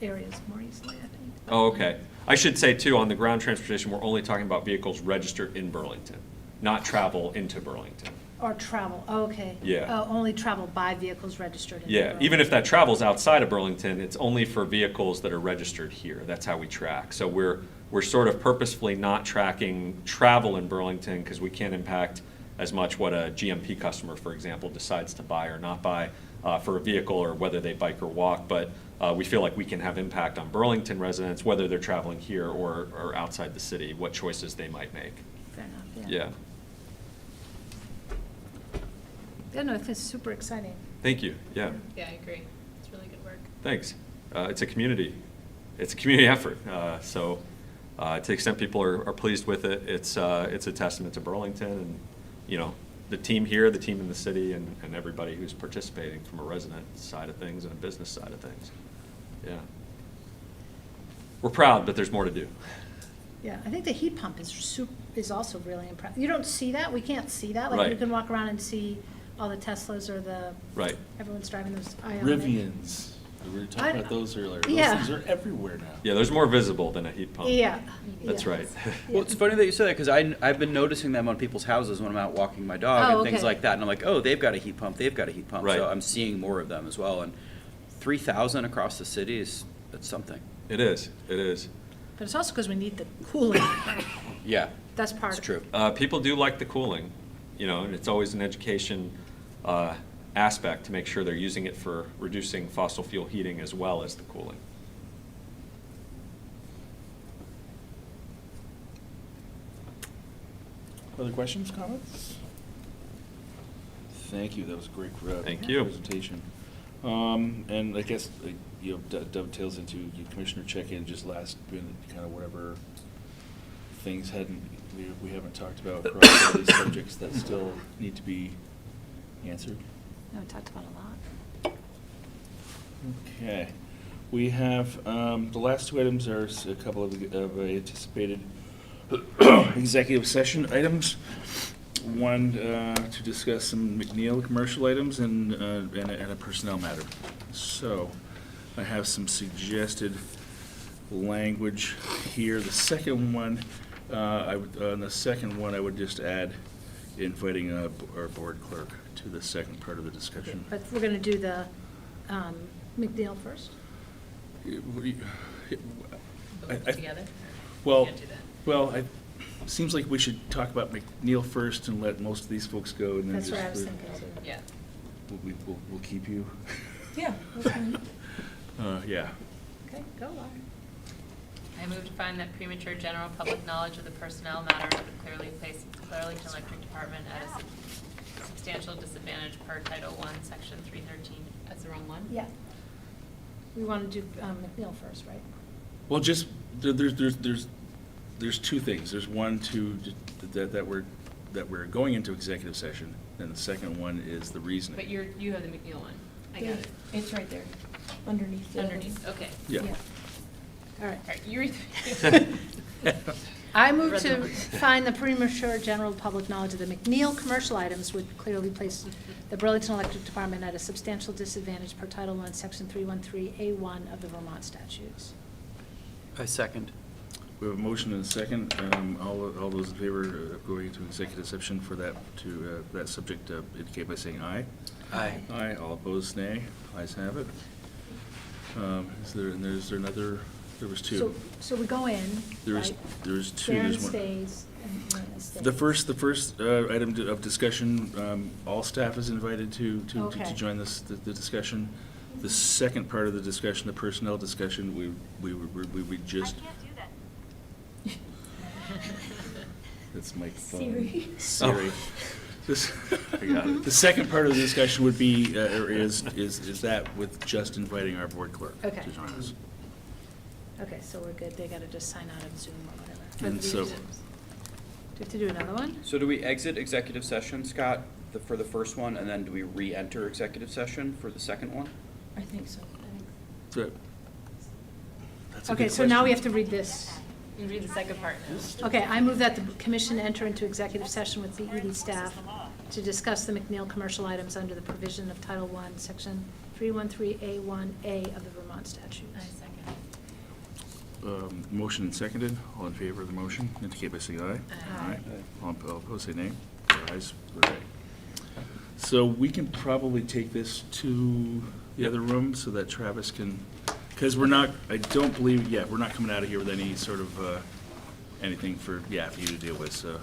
areas more easily, I think. Oh, okay. I should say too, on the ground transportation, we're only talking about vehicles registered in Burlington, not travel into Burlington. Or travel, okay. Yeah. Only travel by vehicles registered in Yeah, Burlington. even if that travels outside of Burlington, it's only for vehicles that are registered here. That's how we track. So we're sort of purposefully not tracking travel in Burlington because we can't impact as much what a GMP customer, for example, decides to buy or not buy for a vehicle, or whether they bike or walk. But we feel like we can have impact on Burlington residents, whether they're traveling here or outside the city, what choices they might make. Fair enough, yeah. Yeah. Yeah, no, it's super exciting. Thank you. Yeah. Yeah, I agree. It's really good work. Thanks. It's a community effort. So to the extent people are pleased with it, it's a testament to Burlington and, the team here, the team in the city, and everybody who's participating from a resident side of things and a business side of things. Yeah. We're proud, but there's more to do. Yeah, I think the heat pump is also really impressive. You don't see that, we can't see that. Like, Right. you can walk around and see all the Teslas or Right. everyone's driving those Ioniq. Rivians, we were talking about those earlier. Those Yeah. things are everywhere now. Yeah, there's more visible than a heat pump. Yeah. That's yeah. right. Well, it's funny that you say that, because I've been noticing them on people's houses when I'm out walking my dog Oh, and things okay. like that, and I'm like, oh, they've got a heat pump, they've got a heat pump. Right. So I'm seeing more of them as well, and 3,000 across the city that's something. It is. It is. But it's also because we need the cooling. Yeah, That's part it's of it. true. People do like the cooling, and it's always an education aspect to make sure they're using it for reducing fossil fuel heating as well as the cooling. Other questions, comments? Thank you, that was a great Thank you. presentation. And I guess, dovetails into your commissioner check-in, just last minute, kind of whatever things we haven't talked about across all these subjects that still need to be answered. No, we talked about a lot. Okay. We have, the last two items are a couple of anticipated executive session items. One, to discuss some McNeil commercial items and a personnel matter. So, I have some suggested language here. The second one, on the second one, I would just add inviting our board clerk to the second part of the discussion. But we're going to do the McNeil first? Together? Well, Can't do that. well, seems like we should talk about McNeil first and let most of these folks go, and then That's just. what I was thinking too. Yeah. We'll keep you. Yeah, that's fine. Yeah. Okay, go, Laura. I move to find that premature general public knowledge of the personnel matter would clearly place the Burlington Electric Department at a substantial disadvantage per Title I, Section 313. That's the wrong one? Yeah. We want to do McNeil first, right? Well, just, there's two things. There's one, that we're going into executive session, and the second one is the reasoning. But you have the McNeil one. I got it. It's right there, underneath. Underneath, okay. Yeah. All right. All right, you read. I move Read to them. find the premature general public knowledge of the McNeil commercial items would clearly place the Burlington Electric Department at a substantial disadvantage per Title I, Section 313A1 of the Vermont statutes. I second. We have a motion and a second. All those in favor of going into executive session for that, that subject, indicate by saying aye. Aye. Aye. All opposed, nay. Ayes have it. Is there another, there was two. So we go in, There's right? two. Sharon There's one. stays and Lana stays. The first item of discussion, all staff is invited to Okay. join the discussion. The second part of the discussion, the personnel discussion, we just. That's my phone. Siri. I got it. The second part of the discussion would be, is that with just inviting our board clerk Okay. to join us. Okay, so we're good. They got to just sign out of Zoom or whatever. And so, Do you have to do another one? So do we exit executive session, Scott, for the first one, and then do we re-enter executive session for the second one? I think so. that's a Okay, good so now we have question. to read this. You read the second part now. Okay, I move that the commission enter into executive session with the ED staff to discuss the McNeil commercial items under the provision of Title I, Section 313A1A of the Vermont statutes. I second. Motion and seconded. All in favor of the motion, indicate by saying aye. Aye. All opposed, say nay. Ayes, okay. So we can probably take this to the other room so that Travis can, because we're not, I don't believe, we're not coming out of here with any sort of, anything for you to deal with, so